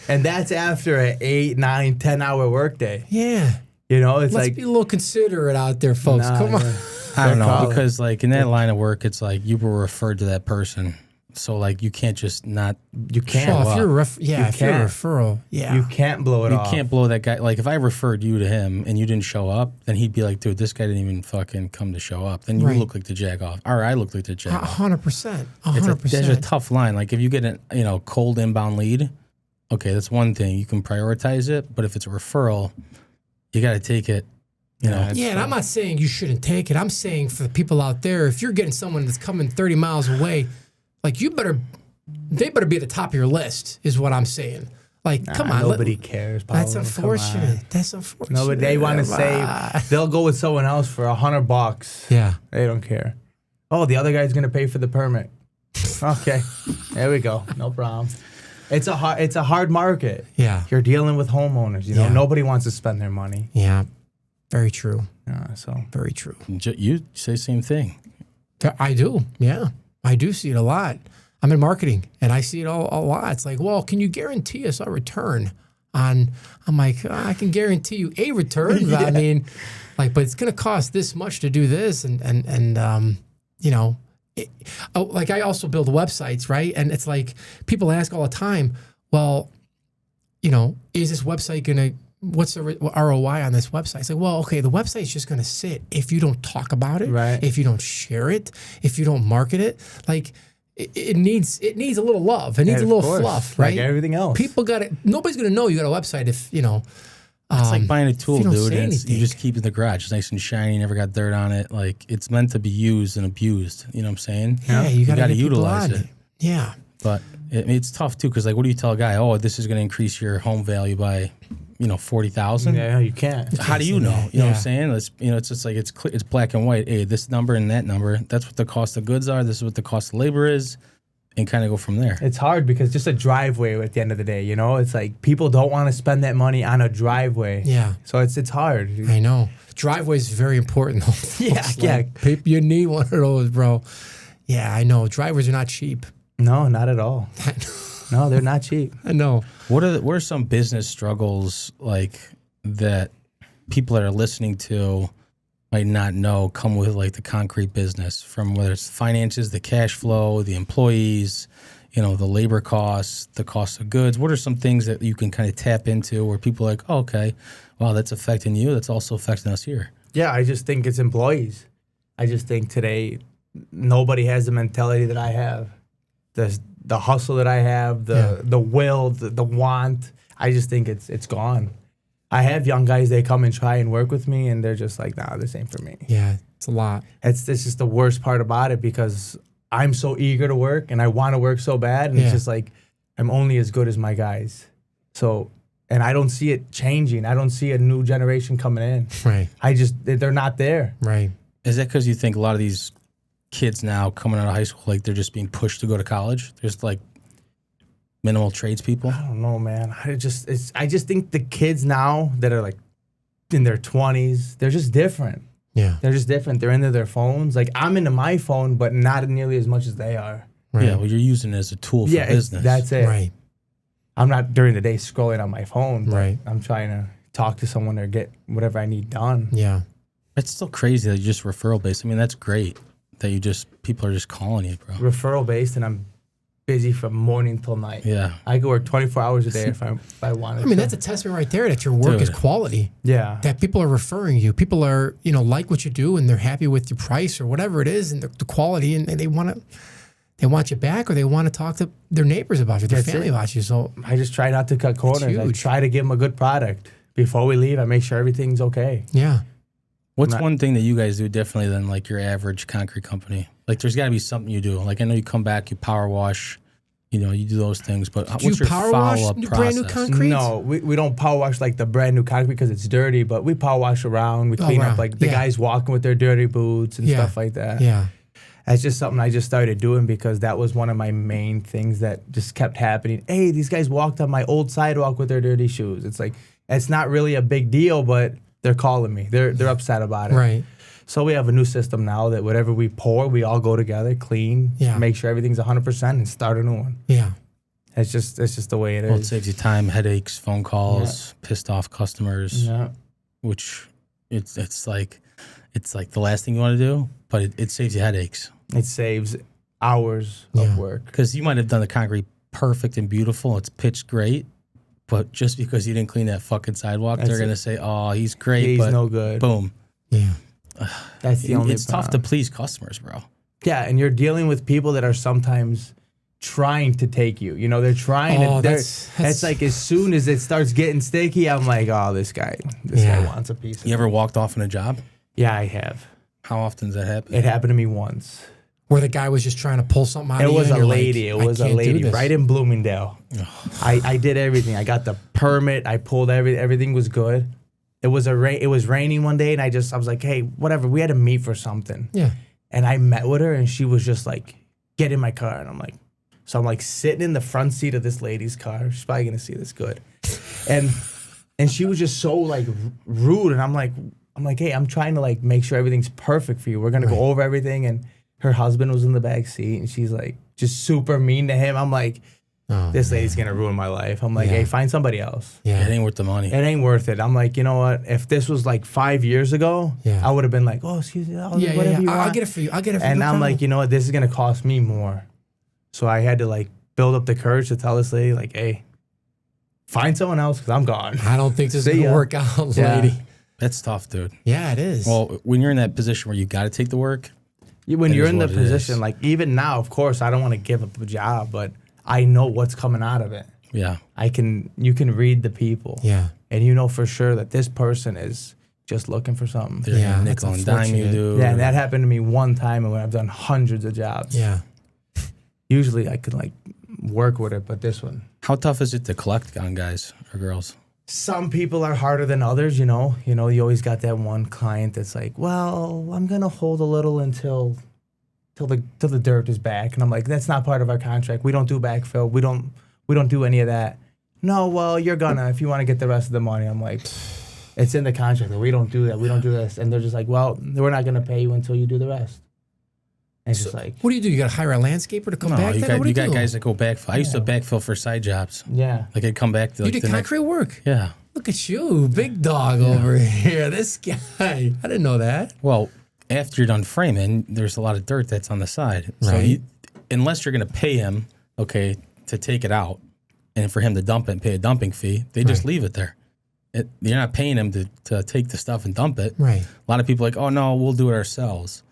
And that's after an 8, 9, 10-hour workday. Yeah. It's Let's like. be a little considerate out there, folks. Come on. I don't know, because like in that line of work, it's like you were referred to that person. So like you can't just not. You can't. If you're a referral, you can't blow it off. You can't blow that guy. Like if I referred you to him and you didn't show up, then he'd be like, dude, this guy didn't even fucking come to show up. Then you look like the jag off, or I look like the jag off. 100%. 100%. There's a tough line. Like if you get a cold inbound lead, okay, that's one thing. You can prioritize it, but if it's a referral, you got to take it. And I'm not saying you shouldn't take it. I'm saying for the people out there, if you're getting someone that's coming 30 miles away, like they better be at the top of your list, is what I'm saying. Like, come on. Nobody cares, Paulo. That's unfortunate. That's unfortunate. Nobody, they want to save. They'll go with someone else for $100. Yeah. They don't care. Oh, the other guy's going to pay for the permit. Okay. There we go. No problem. It's a hard market. Yeah. You're dealing with homeowners. Yeah. Nobody wants to spend their money. Yeah. Very true. Very true. You say the same thing. I do. Yeah. I do see it a lot. I'm in marketing and I see it a lot. It's like, well, can you guarantee us a return on? I'm like, I can guarantee you a return. I mean, but it's going to cost this much to do this. Like I also build websites, right? And it's like people ask all the time, well, is this website going to, what's the ROI on this website? It's like, well, okay, the website's just going to sit if you don't talk about it, right? If you don't share it, if you don't market it. Like it needs a little love. It needs a little fluff, right? Like everything else. Nobody's going to know you got a website if, it's like buying a tool, dude. And you just keep it in the garage. It's nice and shiny, never got dirt on it. Like it's meant to be used and abused. You know what I'm saying? Yeah, you got to utilize it. Yeah. But it's tough too, because like, what do you tell a guy? Oh, this is going to increase your home value by, 40,000. Yeah, you can't. How do you know? You know what I'm saying? It's just like it's black and white. Hey, this number and that number. That's what the cost of goods are. This is what the cost of labor is, and kind of go from there. It's hard because just a driveway at the end of the day. It's like people don't want to spend that money on a driveway. Yeah. So it's hard. I know. Driveway is very important though. Yeah. You need one of those, bro. Yeah, I know. Driveways are not cheap. No, not at all. No, they're not cheap. I know. What are some business struggles like that people that are listening to might not know come with like the concrete business, from whether it's finances, the cash flow, the employees, the labor costs, the cost of goods? What are some things that you can kind of tap into where people are like, oh, okay, wow, that's affecting you. That's also affecting us here. Yeah, I just think it's employees. I just think today nobody has the mentality that I have. The hustle that I have, the will, the want. I just think it's gone. I have young guys, they come and try and work with me, and they're just like, nah, this ain't for me. Yeah, it's a lot. It's just the worst part about it, because I'm so eager to work, and I want to work so bad, and it's just like, I'm only as good as my guys. So, and I don't see it changing. I don't see a new generation coming in. Right. They're not there. Right. Is that because you think a lot of these kids now coming out of high school, like they're just being pushed to go to college? There's like minimal tradespeople. I don't know, man. I just think the kids now that are like in their 20s, they're just different. Yeah. They're just different. They're into their phones. Like I'm into my phone, but not nearly as much as they are. Right. Yeah, well, you're using it as a tool for business. That's it. Right. I'm not during the day scrolling on my phone, but right. I'm trying to talk to someone or get whatever I need done. Yeah. It's still crazy that you're just referral based. I mean, that's great that people are just calling you, bro. Referral based, and I'm busy from morning till night. Yeah. I could work 24 hours a day if I wanted to. I mean, that's a testament right there that your work is quality. Yeah. That people are referring you. People are, like what you do and they're happy with your price or whatever it is and the quality and they want you back or they want to talk to their neighbors about you, their family about you. So I just try not to cut corners. I try to give them a good product. Before we leave, I make sure everything's okay. Yeah. What's one thing that you guys do differently than like your average concrete company? Like there's got to be something you do. Like I know you come back, you power wash, you do those things, but what's your follow-up process? Brand new concrete? No, we don't power wash like the brand new concrete because it's dirty, but we power wash around. We clean up like the guys walking with their dirty boots and stuff like that. Yeah. That's just something I just started doing because that was one of my main things that just kept happening. Hey, these guys walked on my old sidewalk with their dirty shoes. It's like, it's not really a big deal, but they're calling me. They're upset about it. Right. So we have a new system now that whatever we pour, we all go together, clean, make sure everything's 100%, and start a new one. Yeah. It's just the way it is. Well, it saves you time, headaches, phone calls, pissed off customers. Yeah. Which it's like the last thing you want to do, but it saves you headaches. It saves hours of work. Because you might have done the concrete perfect and beautiful, it's pitched great, but just because you didn't clean that fucking sidewalk, they're going to say, oh, he's great, he's but no good. Boom. Yeah. That's the only It's tough to please customers, bro. Yeah, and you're dealing with people that are sometimes trying to take you. They're trying to. It's like as soon as it starts getting sticky, I'm like, oh, this guy wants a piece of You ever walked off on a job? Yeah, I have. How often does that happen? It happened to me once. Where the guy was just trying to pull something out of you. It was a lady. It was a lady right in Bloomingdale. I did everything. I got the permit. I pulled everything was good. It was raining one day, and I was like, hey, whatever. We had to meet for something. Yeah. And I met with her, and she was just like, get in my car. And I'm like sitting in the front seat of this lady's car. She's probably gonna see this good. And she was just so like rude, and I'm like, hey, I'm trying to like make sure everything's perfect for you. We're gonna go over everything, and her husband was in the back seat, and she's like just super mean to him. I'm like, this lady's gonna ruin my life. I'm like, hey, find somebody else. Yeah, it ain't worth the money. It ain't worth it. I'm like, you know what? If this was like 5 years ago, I would have been like, oh, excuse me, whatever you want. I'll get it for you. And I'm like, you know what? This is gonna cost me more. So I had to like build up the courage to tell this lady, like, hey, find someone else because I'm gone. I don't think this is gonna work out, lady. That's tough, dude. Yeah, it is. Well, when you're in that position where you got to take the work, when you're in the position, like even now, of course, I don't want to give up a job, but I know what's coming out of it. Yeah. You can read the people. Yeah. And you know for sure that this person is just looking for something. They're nickel and dime you, dude. Yeah, and that happened to me one time and when I've done hundreds of jobs. Yeah. Usually I could like work with it, but this one. How tough is it to collect on guys or girls? Some people are harder than others, you know. You always got that one client that's like, well, I'm gonna hold a little until the dirt is back. And I'm like, that's not part of our contract. We don't do backfill. We don't do any of that. No, well, you're gonna if you want to get the rest of the money. I'm like, it's in the contract. We don't do that. We don't do this. And they're just like, well, we're not gonna pay you until you do the rest. And it's just like, what do? You got to hire a landscaper to come back? You got guys that go backfill. I used to backfill for side jobs. Yeah. Like I'd come back to you did concrete work? Yeah. Look at you, big dog over here. This guy. I didn't know that. Well, after you're done framing, there's a lot of dirt that's on the side. Right. So unless you're going to pay him, to take it out, and for him to dump it and pay a dumping fee, they just leave it there. You're not paying him to take the stuff and dump it. Right. A lot of people are like, oh, no, we'll do it ourselves.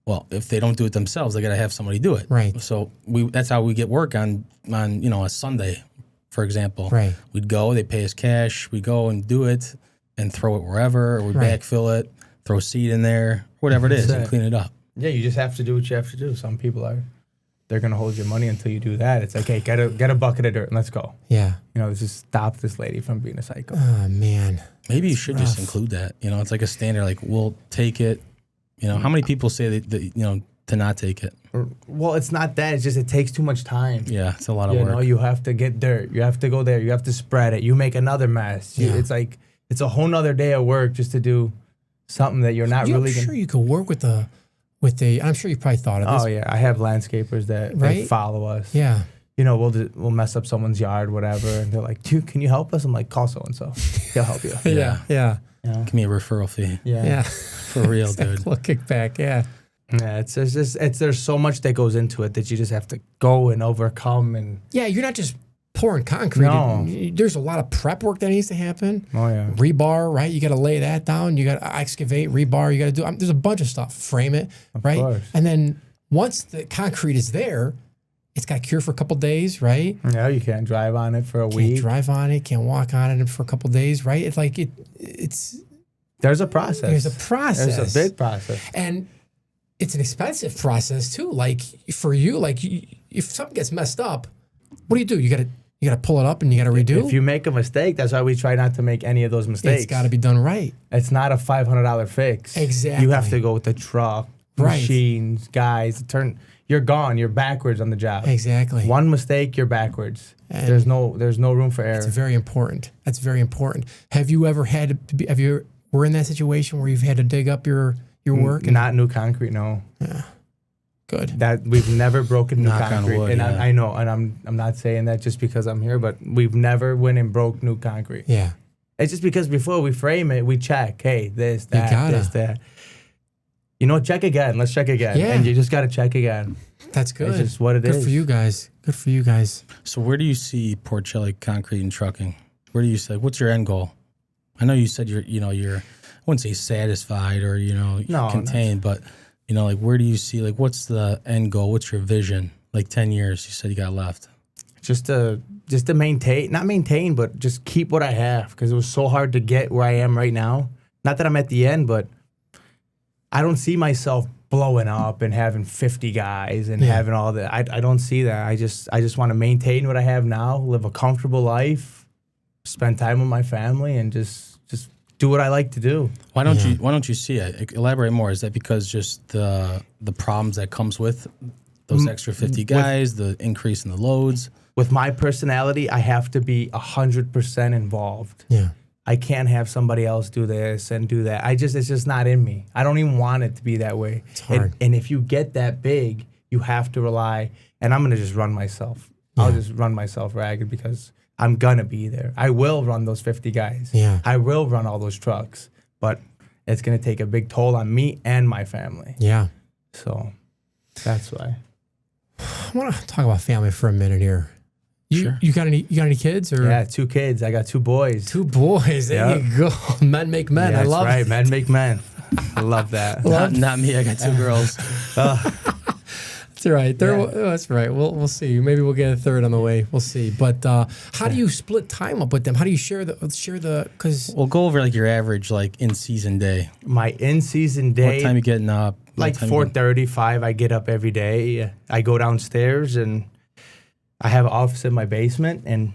Well, if they don't do it themselves, they got to have somebody do it. Right. So that's how we get work on a Sunday, for example. Right. We'd go, they pay us cash, we go and do it and throw it wherever, or we backfill it, throw seed in there, whatever it is, and clean it up. Yeah, you just have to do what you have to do. Some people they're gonna hold your money until you do that. It's like, hey, get a bucket of dirt and let's go. Yeah. Just stop this lady from being a psycho. Oh man. Maybe you should just include that. It's like a standard. Like we'll take it. How many people say that to not take it? Well, it's not that. It's just it takes too much time. Yeah, it's a lot of work. You have to get dirt. You have to go there. You have to spread it. You make another mess. Yeah. It's like it's a whole nother day of work just to do something that you're not really. I'm sure you could work with the. I'm sure you probably thought of this. Oh yeah, I have landscapers that follow us. Yeah. We'll mess up someone's yard, whatever, and they're like, "Dude, can you help us?" I'm like, "Call so and so. He'll help you." Yeah. Give me a referral fee. Yeah. For real, dude. Little kickback. Yeah. Yeah, there's so much that goes into it that you just have to go and overcome. And Yeah, you're not just pouring concrete. No. There's a lot of prep work that needs to happen. oh yeah, Rebar, right? You got to lay that down. You got to excavate, rebar. You got to do. There's a bunch of stuff. Frame it, right? course. And then once the concrete is there, it's got to cure for a couple days, right? yeah, you can't drive on it for a Can't week. drive on it. Can't walk on it for a couple days, right? It's like it's There's a process. there's a process. There's a big process. And it's an expensive process too. Like for you, like if something gets messed up, what do? You gotta pull it up and you gotta redo. If you make a mistake, that's why we try not to make any of those mistakes. It's got to be done right. It's not a $500 fix. Exactly. You have to go with the truck, Right. machines, guys. You're gone. You're backwards on the job. Exactly. One mistake, you're backwards. And there's no room for error. It's very important. That's very important. Have you ever had to be? Were in that situation where you've had to dig up your work? Not new concrete, no. Good. That we've never broken new Knock on concrete, wood, and yeah. I know, and I'm not saying that just because I'm here, but we've never went and broke new concrete. Yeah. It's just because before we frame it, we check, hey, this, that, gotta. this, that. You know, check again. Let's check again. Yeah. And you just got to check again. That's good. It's just what it Good is. for you guys. Good for you guys. So where do you see Porcelli Concrete and Trucking? Where do you say, what's your end goal? I know you said you're, I wouldn't say satisfied or, No, contained, but, like where do you see, like what's the end goal? What's your vision? Like 10 years, you said you got left. Just to maintain, not maintain, but just keep what I have, because it was so hard to get where I am right now. Not that I'm at the end, but I don't see myself blowing up and having 50 guys and having all that. I don't see that. I just want to maintain what I have now, live a comfortable life, spend time with my family, and just do what I like to do. Why don't you see it? Elaborate more. Is that because just the problems that comes with those extra 50 guys, the increase in the loads? With my personality, I have to be 100% involved. Yeah. I can't have somebody else do this and do that. It's just not in me. I don't even want it to be that way. It's hard. And if you get that big, you have to rely, and I'm going to just run myself. I'll just run myself ragged because I'm going to be there. I will run those 50 guys. Yeah. I will run all those trucks, but it's going to take a big toll on me and my family. Yeah. So that's why. I want to talk about family for a minute here. Sure. You got any kids or? Yeah, 2 kids. I got 2 boys. 2 boys. There you go. Men make men. Yeah, I love that's right. it. Men make men. I love that. Not me. I got 2 girls. That's right. That's right. We'll see. Maybe we'll get a third on the way. We'll see. But how do you split time up with them? How do you share the? Because We'll go over like your average like in season day. My in-season day. What time you getting up? Like 4:30, 5, I get up every day. I go downstairs and I have an office in my basement, and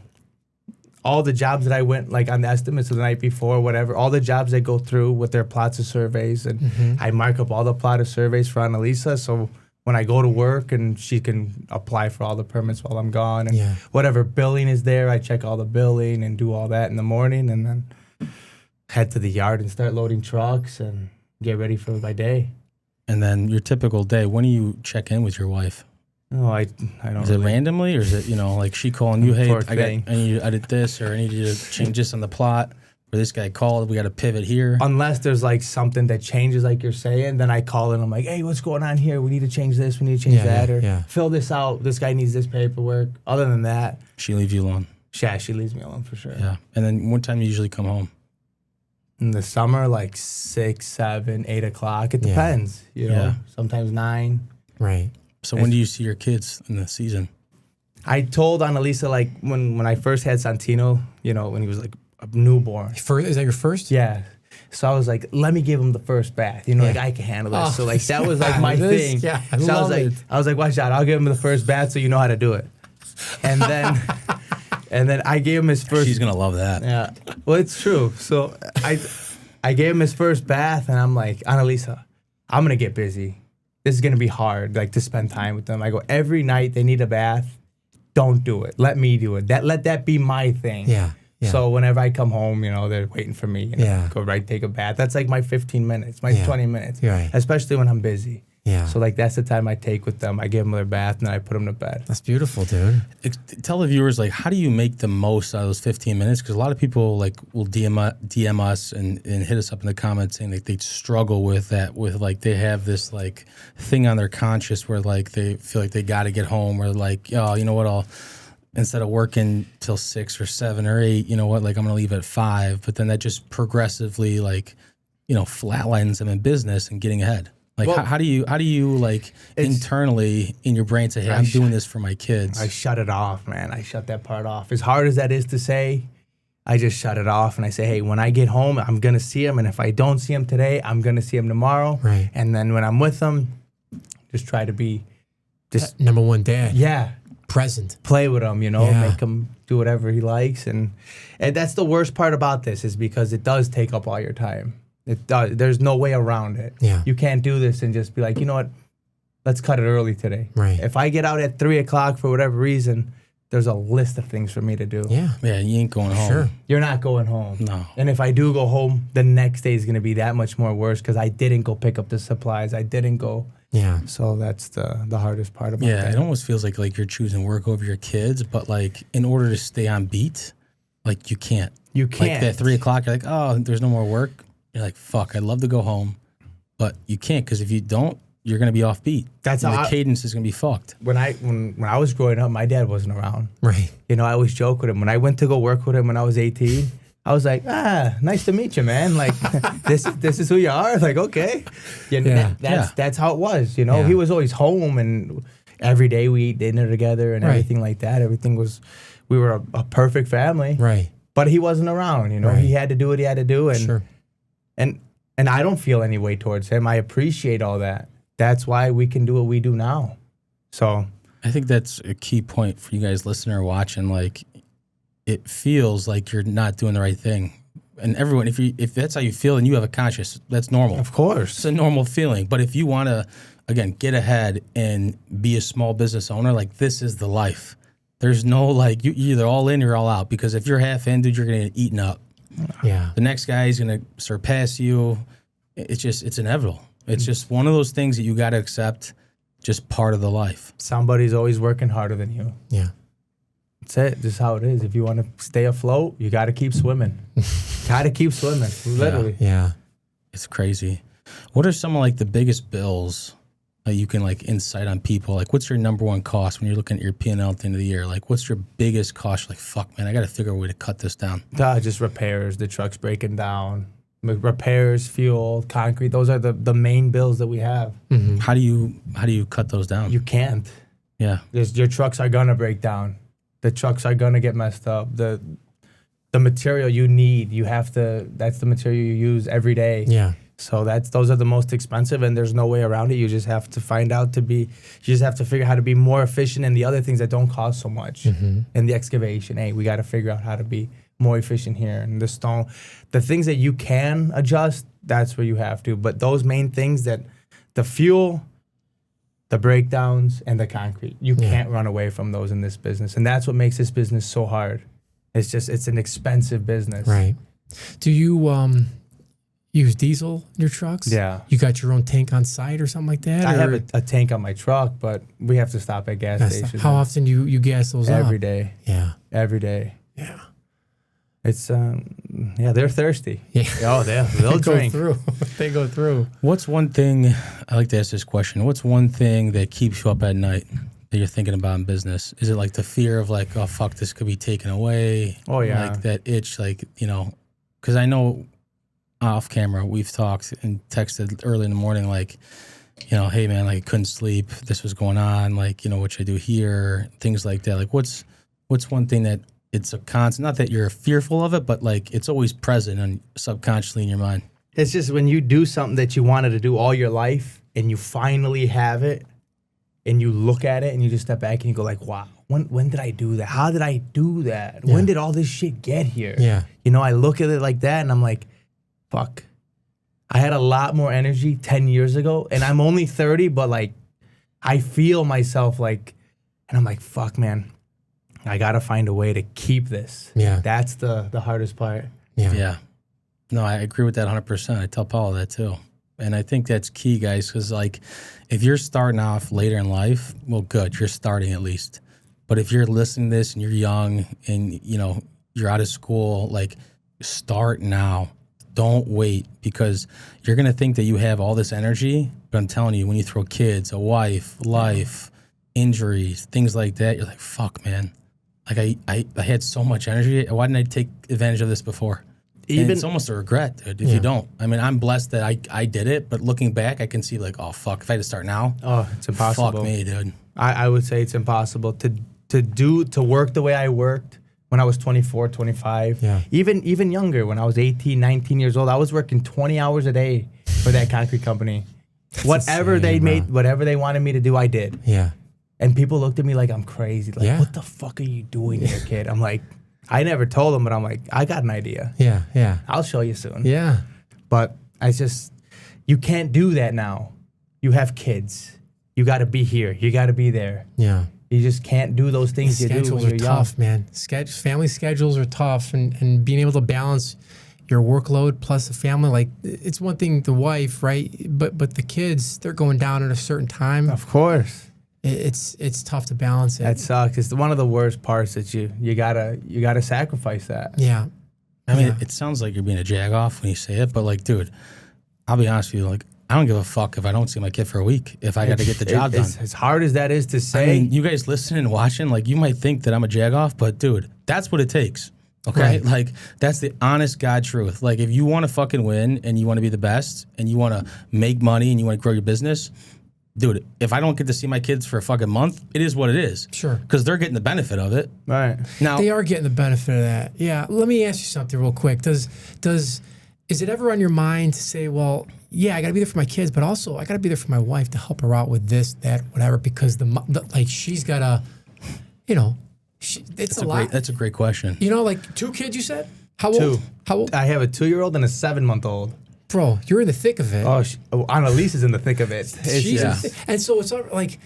all the jobs that I went like on the estimates of the night before, whatever, all the jobs they go through with their plots of surveys, and I mark up all the plot of surveys for Annalisa, so when I go to work and she can apply for all the permits while I'm gone, and whatever billing is there, I check all the billing and do all that in the morning, and then head to the yard and start loading trucks and get ready for my day. And then your typical day, when do you check in with your wife? Oh, I don't. Is it randomly, or is it like she calling you? Hey, Poor I need you to edit this, or I need you to change this on the plot. Or this guy called, we got to pivot here. Unless there's like something that changes, like you're saying, then I call in. I'm like, hey, what's going on here? We need to change this. We need to change that, or fill this out. This guy needs this paperwork. Other than that, she leaves you alone. Yeah, she leaves me alone for sure. Yeah. And then what time do you usually come home? In the summer, like 6, 7, 8 o'clock. It depends. You know, sometimes 9. Right. So when do you see your kids in the season? I told Annalisa, like when I first had Santino, when he was like a newborn. Is that your first? Yeah. So I was like, let me give him the first bath. Like I can handle this. So like that was like my thing. Yeah, so I was like, watch out, I'll give him the first bath so you know how to do it. And then I gave him his first. She's gonna love that. Yeah. Well, it's true. So I gave him his first bath, and I'm like, Annalisa, I'm gonna get busy. This is gonna be hard, like to spend time with them. I go, every night they need a bath. Don't do it. Let me do it. Let that be my thing. Yeah. So whenever I come home, they're waiting for me. Go right, take a bath. That's like my 15 minutes, my 20 minutes. Right. Especially when I'm busy. Yeah. So like that's the time I take with them. I give them their bath and then I put them to bed. That's beautiful, dude. Tell the viewers, like, how do you make the most out of those 15 minutes? Because a lot of people like will DM us and hit us up in the comments saying like they struggle with that, with like they have this like thing on their conscience where like they feel like they got to get home, or like, oh, you know what, instead of working till 6 or 7 or 8, you know what, like I'm gonna leave at 5. But then that just progressively like, you know, flatlines them in business and getting ahead. Like, well, how do you like internally in your brain say, hey, I'm doing this for my kids? I shut it off, man. I shut that part off. As hard as that is to say, I just shut it off and I say, hey, when I get home, I'm going to see him. And if I don't see him today, I'm going to see him tomorrow. Right. And then when I'm with him, just try to be just number one dad. Yeah. Present. Play with him, you know, make him do whatever he likes. And that's the worst part about this, is because it does take up all your time. It does. There's no way around it. Yeah. You can't do this and just be like, you know what, let's cut it early today. Right. If I get out at 3 o'clock for whatever reason, there's a list of things for me to do. Yeah. Yeah, you ain't going home. Sure. You're not going home. No. And if I do go home, the next day is going to be that much more worse because I didn't go pick up the supplies. I didn't go. Yeah. So that's the hardest part about that. Yeah, it almost feels like you're choosing work over your kids, but like in order to stay on beat, like you can't. You can't. Like at 3 o'clock, you're like, oh, there's no more work. You're like, fuck, I'd love to go home, but you can't, because if you don't, you're gonna be off beat. That's and how the cadence is gonna be fucked. When I was growing up, my dad wasn't around. Right. You know, I always joke with him. When I went to go work with him when I was 18, I was like, nice to meet you, man. Like, this is who you are. Like, okay. That's how it was. You know, he was always home, and every day we eat dinner together and everything like that. We were a perfect family. Right. But he wasn't around. You know, he had to do what he had to do, and sure. and I don't feel any way towards him. I appreciate all that. That's why we can do what we do now. So I think that's a key point for you guys listening or watching. Like, it feels like you're not doing the right thing. And everyone, if that's how you feel and you have a conscience, that's normal. Of course. It's a normal feeling. But if you want to, again, get ahead and be a small business owner, like, this is the life. There's no, like, you're either all in or all out. Because if you're half in, dude, you're going to get eaten up. Yeah. The next guy is going to surpass you. It's inevitable. It's just one of those things that you got to accept, just part of the life. Somebody's always working harder than you. Yeah. That's it. This is how it is. If you want to stay afloat, you got to keep swimming. Got to keep swimming, literally. Yeah. It's crazy. What are some of like the biggest bills that you can like insight on people? Like, what's your number one cost when you're looking at your P&L at the end of the year? Like, what's your biggest cost? You're like, fuck, man, I got to figure a way to cut this down. Just repairs. The truck's breaking down. Repairs, fuel, concrete. Those are the main bills that we have. Mm-hmm. How do you cut those down? You can't. Yeah. Your trucks are gonna break down. The trucks are gonna get messed up. The material you need, that's the material you use every day. Yeah. So those are the most expensive, and there's no way around it. You just have to you just have to figure out how to be more efficient in the other things that don't cost so much. Mm-hmm. In the excavation, hey, we got to figure out how to be more efficient here. And the stone, the things that you can adjust, that's where you have to. But those main things, that the fuel, the breakdowns, and the concrete, you can't run away from those in this business. And that's what makes this business so hard. It's an expensive business. Right. Do you use diesel in your trucks? Yeah. You got your own tank on site or something like that? I have a tank on my truck, but we have to stop at gas stations. How often you gas those up? Every day. Yeah. Every day. Yeah. It's they're thirsty. Yeah. Oh, they'll drink. They go through. What's one thing, I like to ask this question, what's one thing that keeps you up at night that you're thinking about in business? Is it like the fear of like, oh fuck, this could be taken away? Oh yeah. Like that itch, like, you know, because I know off camera we've talked and texted early in the morning, like, you know, hey man, like, couldn't sleep, this was going on, like, you know, what should I do here, things like that. Like, what's one thing that it's a constant, not that you're fearful of it, but like it's always present and subconsciously in your mind? It's just when you do something that you wanted to do all your life and you finally have it and you look at it and you just step back and you go like, wow, when did I do that? How did I do that? Yeah. When did all this shit get here? Yeah. You know, I look at it like that and I'm like, fuck. I had a lot more energy 10 years ago and I'm only 30, but like I feel myself like, and I'm like, fuck, man. I got to find a way to keep this. Yeah. That's the hardest part. Yeah. Yeah. No, I agree with that 100%. I tell Paul that too. And I think that's key, guys, because, like, if you're starting off later in life, well, good, you're starting at least. But if you're listening to this and you're young and, you know, you're out of school, like, start now. Don't wait, because you're going to think that you have all this energy. But I'm telling you, when you throw kids, a wife, life, injuries, things like that, you're like, fuck, man. Like, I had so much energy. Why didn't I take advantage of this before? And it's almost a regret, dude, if you don't. I mean, I'm blessed that I did it, but looking back, I can see, like, oh, fuck, if I had to start now, it's impossible. Fuck me, dude. I would say it's impossible to work the way I worked when I was 24, 25. Yeah. Even younger, when I was 18, 19 years old, I was working 20 hours a day for that concrete company. Whatever whatever they wanted me to do, I did. Yeah. And people looked at me like I'm crazy. Like, Yeah. what the fuck are you doing here, kid? I'm like, I never told them, but I'm like, I got an idea. Yeah. Yeah. I'll show you soon. Yeah. But you can't do that now. You have kids. You got to be here. You got to be there. Yeah. You just can't do those things you do when Schedules you're are young. tough, man. Family schedules are tough, and being able to balance your workload plus the family, like, it's one thing, the wife, right? But the kids, they're going down at a certain time. Of course. It's tough to balance it. That sucks. It's one of the worst parts that you gotta sacrifice that. Yeah. I mean, it sounds like you're being a jag-off when you say it, but, like, dude, I'll be honest with you, like, I don't give a fuck if I don't see my kid for a week, if I got to get the job done. As hard as that is to say. I mean, you guys listening and watching, like, you might think that I'm a jag-off, but, dude, that's what it takes, okay? Right. Like, that's the honest God truth. Like, if you want to fucking win and you want to be the best and you want to make money and you want to grow your business, dude, if I don't get to see my kids for a fucking month, it is what it is. Sure. Because they're getting the benefit of it. Right. Now, They are getting the benefit of that. Yeah. Let me ask you something real quick. Is it ever on your mind to say, well, yeah, I got to be there for my kids, but also I got to be there for my wife to help her out with this, that, whatever, because like, she's got to, you know, it's a lot. That's a great question. You know, like, 2 kids, you said? How old? 2. How old? I have a 2-year-old and a 7-month-old. Bro, you're in the thick of it. Annalise is in the thick of it. She's in the thick. And so it's like,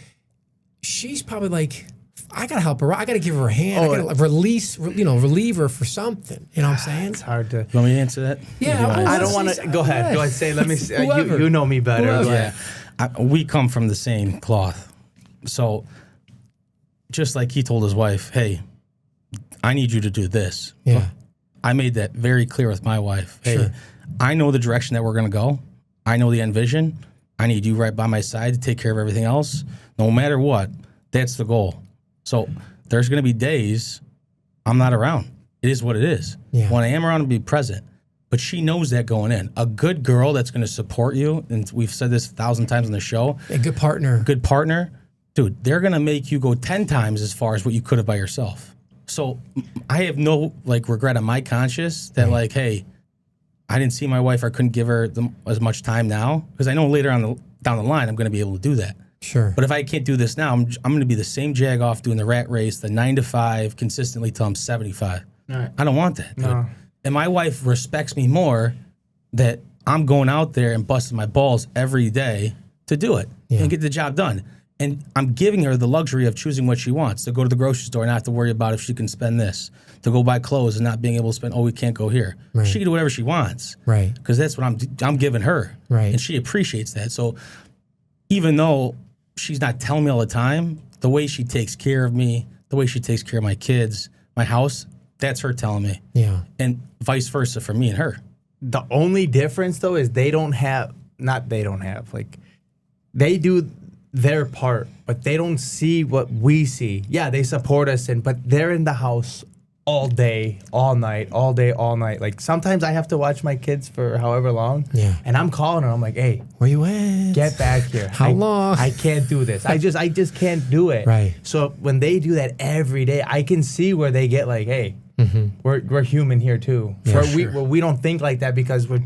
she's probably like, I gotta help her. I gotta give her a hand. I gotta relieve her for something. You know what I'm saying? It's hard to. You want me to answer that? Yeah. I don't want to. Go ahead. Go ahead. Say. Let me. You know me better. Whoever. Yeah. We come from the same cloth. So, just like he told his wife, hey, I need you to do this. Yeah. I made that very clear with my wife. Hey, Sure. I know the direction that we're going to go. I know the end vision. I need you right by my side to take care of everything else. No matter what, that's the goal. So there's going to be days I'm not around. It is what it is. Yeah. When I am around, I'll be present. But she knows that going in. A good girl that's going to support you, and we've said this 1,000 times on the show. A good partner. Good partner, dude, they're going to make you go 10 times as far as what you could have by yourself. So I have no, like, regret on my conscience that, like, hey, I didn't see my wife. I couldn't give her as much time now, because I know later on down the line I'm going to be able to do that. Sure. But if I can't do this now, I'm going to be the same jag-off doing the rat race, the 9 to 5 consistently till I'm 75. Right. I don't want that, dude. No. And my wife respects me more that I'm going out there and busting my balls every day to do it and get the job done. And I'm giving her the luxury of choosing what she wants, to go to the grocery store and not have to worry about if she can spend this, to go buy clothes and not being able to spend, we can't go here. Right. She can do whatever she wants. Right. Because that's what I'm giving her. Right. And she appreciates that. So even though she's not telling me all the time, the way she takes care of me, the way she takes care of my kids, my house, that's her telling me. Yeah. And vice versa for me and her. The only difference, though, is they do their part, but they don't see what we see. Yeah, they support us, but they're in the house all day, all night, all day, all night. Like, sometimes I have to watch my kids for however long. Yeah. And I'm calling her. I'm like, hey, Where you at? get back here. How long? I can't do this. I just can't do it. Right. So when they do that every day, I can see where they get like, hey, we're human here too. Yeah, We don't think like that because we're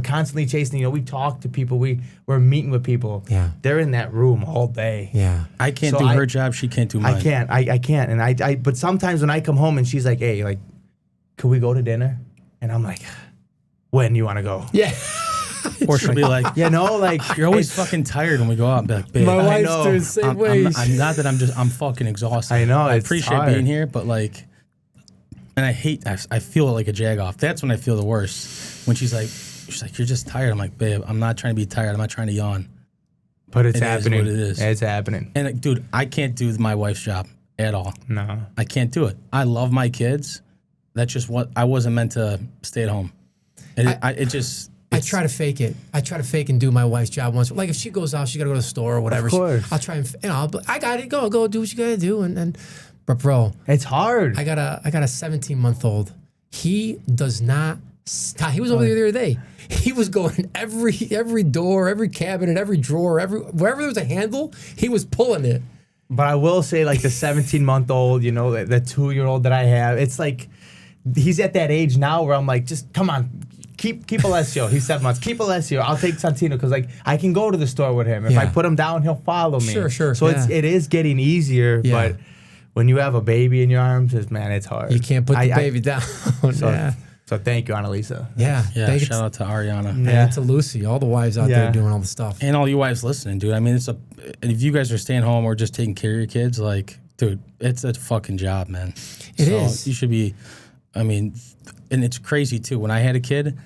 constantly chasing. We talk to people. We're meeting with people. Yeah. They're in that room all day. Yeah. I can't So do her job. She can't do mine. I can't. I can't. And I but sometimes when I come home and she's like, hey, like, could we go to dinner? And I'm like, when you want to go? Yeah. Or she'll be like, Like, you're always fucking tired when we go out and be like, babe, My wife's know. doing the same way. I'm fucking exhausted. I know, I it's appreciate hard. being here, but like, and I feel like a jag-off. That's when I feel the worst. When she's like, she's like, you're just tired. I'm like, babe, I'm not trying to be tired. I'm not trying to yawn. But it's It is happening. what it is. It's happening. And like, dude, I can't do my wife's job at all. No. I can't do it. I love my kids. That's just what I wasn't meant to stay at home. And I try to fake it. I try to fake and do my wife's job once. Like if she goes out, she got to go to the store or whatever. Of course. I'll try and I got it. Go do what you got to do. But bro, It's hard. I got a 17-month-old. He does not stop. He was over there the other day. He was going every door, every cabinet, every drawer, wherever there was a handle, he was pulling it. But I will say, like the 17-month-old, the 2-year-old that I have, it's like he's at that age now where I'm like, just come on, keep Alessio. He's 7 months. Keep Alessio. I'll take Santino because like I can go to the store with him. If I put him down, he'll follow me. Sure. So it is getting easier, Yeah. but when you have a baby in your arms, it's hard. You can't put the baby down. So thank you, Annalisa. Yeah. Yeah, shout out to Ariana. And to Lucy, all the wives out there doing all the stuff. And all you wives listening, dude. I mean, if you guys are staying home or just taking care of your kids, like, dude, it's a fucking job, man. It is. You should be, and it's crazy too. When I had a kid,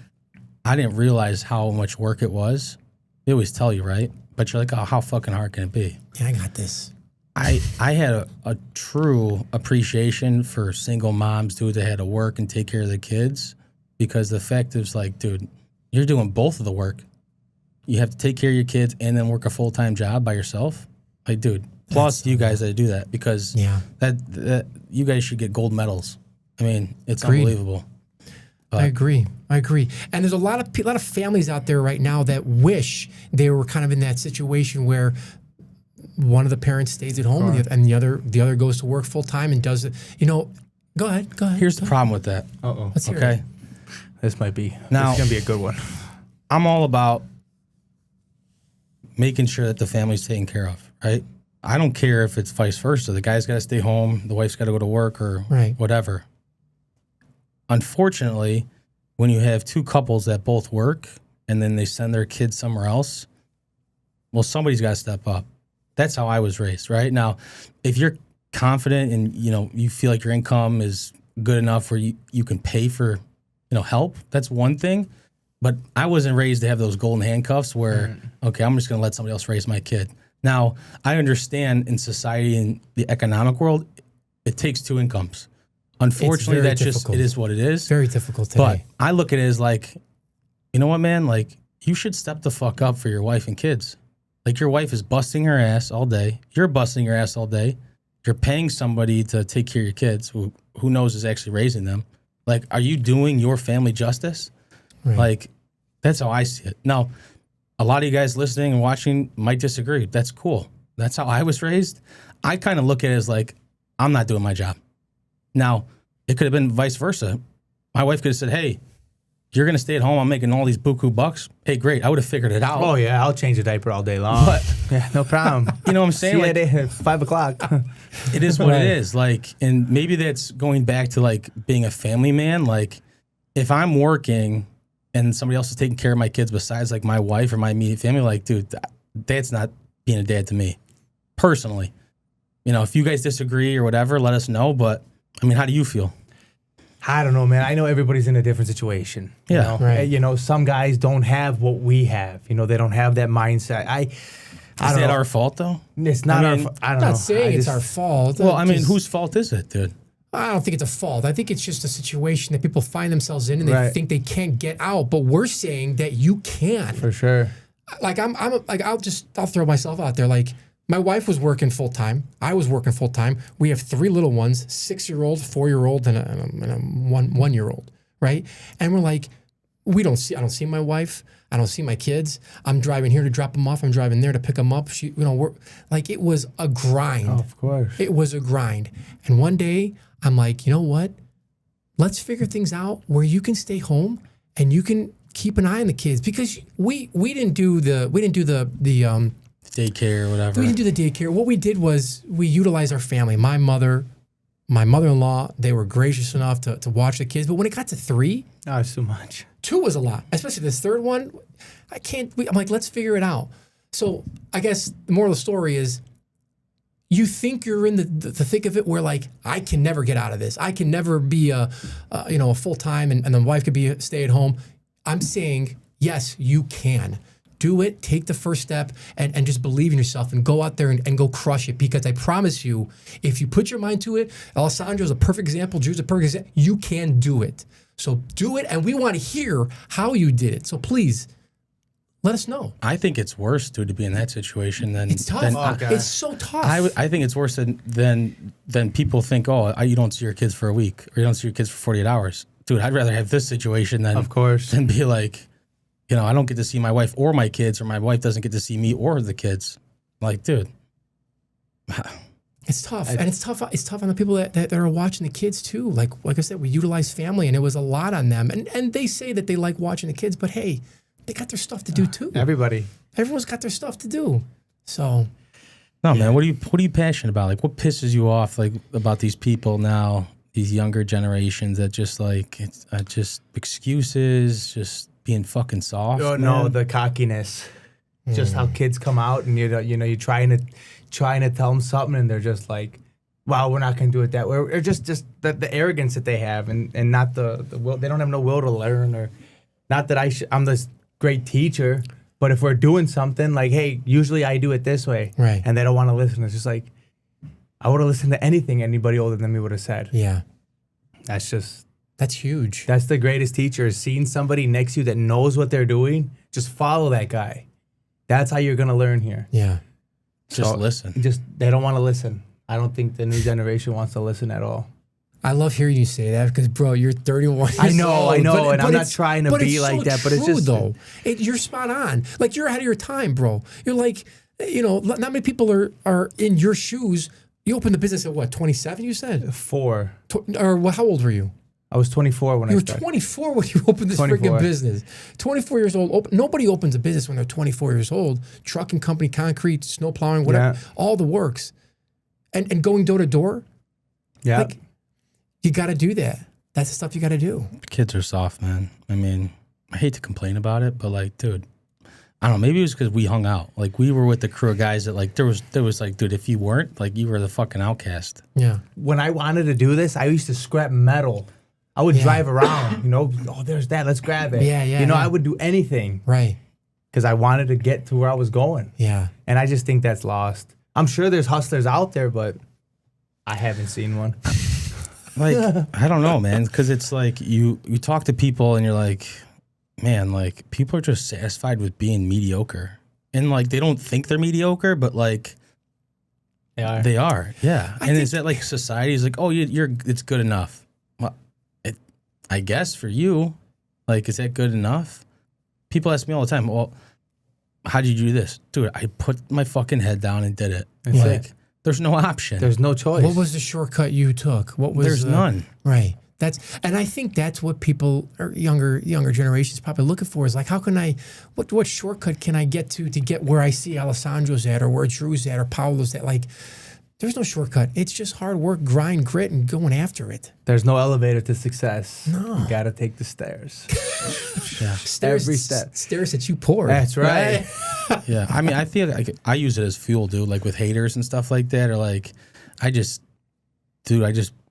I didn't realize how much work it was. They always tell you, right? But you're like, oh, how fucking hard can it be? Yeah, I got this. I had a true appreciation for single moms, dude, that had to work and take care of the kids, because the fact is like, dude, you're doing both of the work. You have to take care of your kids and then work a full-time job by yourself. Like, dude, plus you guys that do that, because that you guys should get gold medals. I mean, it's unbelievable. I agree. And there's a lot of families out there right now that wish they were kind of in that situation where one of the parents stays at home and the other goes to work full time and does it. Go ahead. Here's the problem with that. Let's hear Okay. it. This might be. Now, this is gonna be a good one. I'm all about making sure that the family's taken care of, right? I don't care if it's vice versa. The guy's got to stay home, the wife's got to go to work or whatever. Unfortunately, when you have two couples that both work and then they send their kids somewhere else, well, somebody's got to step up. That's how I was raised, right? Now, if you're confident and, you feel like your income is good enough where you can pay for, help, that's one thing. But I wasn't raised to have those golden handcuffs where, okay, I'm just going to let somebody else raise my kid. Now, I understand in society and the economic world, it takes two incomes. Unfortunately, that's difficult. It is what it is. Very difficult today. But I look at it as like, you know what, man? Like, you should step the fuck up for your wife and kids. Like, your wife is busting her ass all day. You're busting your ass all day. You're paying somebody to take care of your kids who knows is actually raising them. Like, are you doing your family justice? Right. Like, that's how I see it. Now, a lot of you guys listening and watching might disagree. That's cool. That's how I was raised. I kind of look at it as like, I'm not doing my job. Now, it could have been vice versa. My wife could have said, hey, you're going to stay at home. I'm making all these buku bucks. Hey, great. I would have figured it out. Oh, yeah. I'll change a diaper all day long. But, yeah, no problem. You know what I'm saying? See you at 5 o'clock. It is what it is. Like, and maybe that's going back to like being a family man. Like, if I'm working and somebody else is taking care of my kids besides like my wife or my immediate family, like, dude, that's not being a dad to me personally. If you guys disagree or whatever, let us know. But I mean, how do you feel? I don't know, man. I know everybody's in a different situation. Yeah. Right. Some guys don't have what we have. They don't have that mindset. Is that our fault, though? It's not our fault. I don't know. I'm not saying it's our fault. Well, whose fault is it, dude? I don't think it's a fault. I think it's just a situation that people find themselves in and they think they can't get out. But we're saying that you can. For sure. Like I'll throw myself out there. Like, my wife was working full time. I was working full time. We have 3 little ones: 6-year-old, 4-year-old, and a 1-year-old. Right? And we're like, I don't see my wife. I don't see my kids. I'm driving here to drop them off. I'm driving there to pick them up. We're like, it was a grind. Oh, of course. It was a grind. And one day I'm like, you know what? Let's figure things out where you can stay home and you can keep an eye on the kids, because we didn't do the daycare or whatever. We didn't do the daycare. What we did was we utilized our family. My mother-in-law, they were gracious enough to watch the kids. But when it got to 3, it's too much. 2 was a lot, especially this third one. I'm like, let's figure it out. So I guess the moral of the story is, you think you're in the thick of it where like, I can never get out of this. I can never be a full-time and the wife could be a stay-at-home. I'm saying Yes, you can. Do it, take the first step, and just believe in yourself and go out there and go crush it. Because I promise you, if you put your mind to it, Alessandro's a perfect example, Drew's a perfect example, you can do it. So do it, and we want to hear how you did it. So please, let us know. I think it's worse, dude, to be in that situation than... It's tough. It's so tough. I think it's worse than people think, you don't see your kids for a week, or you don't see your kids for 48 hours. Dude, I'd rather have this situation than... Of course. Than be like... I don't get to see my wife or my kids, or my wife doesn't get to see me or the kids. Like, dude. It's tough. And it's tough. It's tough on the people that are watching the kids too. Like I said, we utilize family, and it was a lot on them. And they say that they like watching the kids, but hey, they got their stuff to do too. Everyone's got their stuff to do. So no, man, what are you passionate about? Like, what pisses you off like about these people now, these younger generations that just like it's just excuses, just being fucking soft? Oh no, the cockiness. Just how kids come out and you're trying to tell them something, and they're just like, "Wow, we're not going to do it that way." Or just the arrogance that they have, and not the will. They don't have no will to learn, or not that I'm this great teacher, but if we're doing something like, "Hey, usually I do it this way," right, and they don't want to listen, it's just like, I would have listened to anything anybody older than me would have said. Yeah, that's huge. That's That's the greatest teacher, is seeing somebody next to you that knows what they're doing. Just follow that guy. That's how you're going to learn here. Yeah. Just listen. They don't want to listen. I don't think the new generation wants to listen at all. I love hearing you say that because, bro, you're 31 years old. I know, and I'm not trying to be like that, but it's just... though. You're spot on. Like, you're ahead of your time, bro. You're like, not many people are in your shoes. You opened the business at what, 27, you said? 4. Or how old were you? I was 24 when I started. You were 24 when you opened this freaking business. 24 years old. Nobody opens a business when they're 24 years old. Trucking company, concrete, snow plowing, whatever, all the works. And going door to door. Yeah. Like, you got to do that. That's the stuff you got to do. Kids are soft, man. I mean, I hate to complain about it, but like, dude, I don't know. Maybe it was because we hung out. Like, we were with the crew of guys that like, there was like, dude, if you weren't, like, you were the fucking outcast. Yeah. When I wanted to do this, I used to scrap metal. I would drive around, there's that, let's grab it. Yeah. I would do anything. Right. Because I wanted to get to where I was going. Yeah. And I just think that's lost. I'm sure there's hustlers out there, but I haven't seen one. Like, I don't know, man. Because it's like you talk to people and you're like, man, like, people are just satisfied with being mediocre. And like, they don't think they're mediocre, but like, They are. Yeah. And is that like society is like, oh, it's good enough. Well, I guess for you, like, is that good enough? People ask me all the time, well, how did you do this? Dude, I put my fucking head down and did it. It's like, there's no option. There's no choice. What was the shortcut you took? There's none. Right. And I think that's what people, or younger generations, probably looking for, is like, how can I, what shortcut can I get to get where I see Alessandro's at, or where Drew's at, or Paolo's at? Like, there's no shortcut. It's just hard work, grind, grit, and going after it. There's no elevator to success. No. You got to take the stairs. Stairs, every step. Stairs that you pour. That's right. Yeah. I mean, I feel like I use it as fuel, dude, like with haters and stuff like that, or like, I just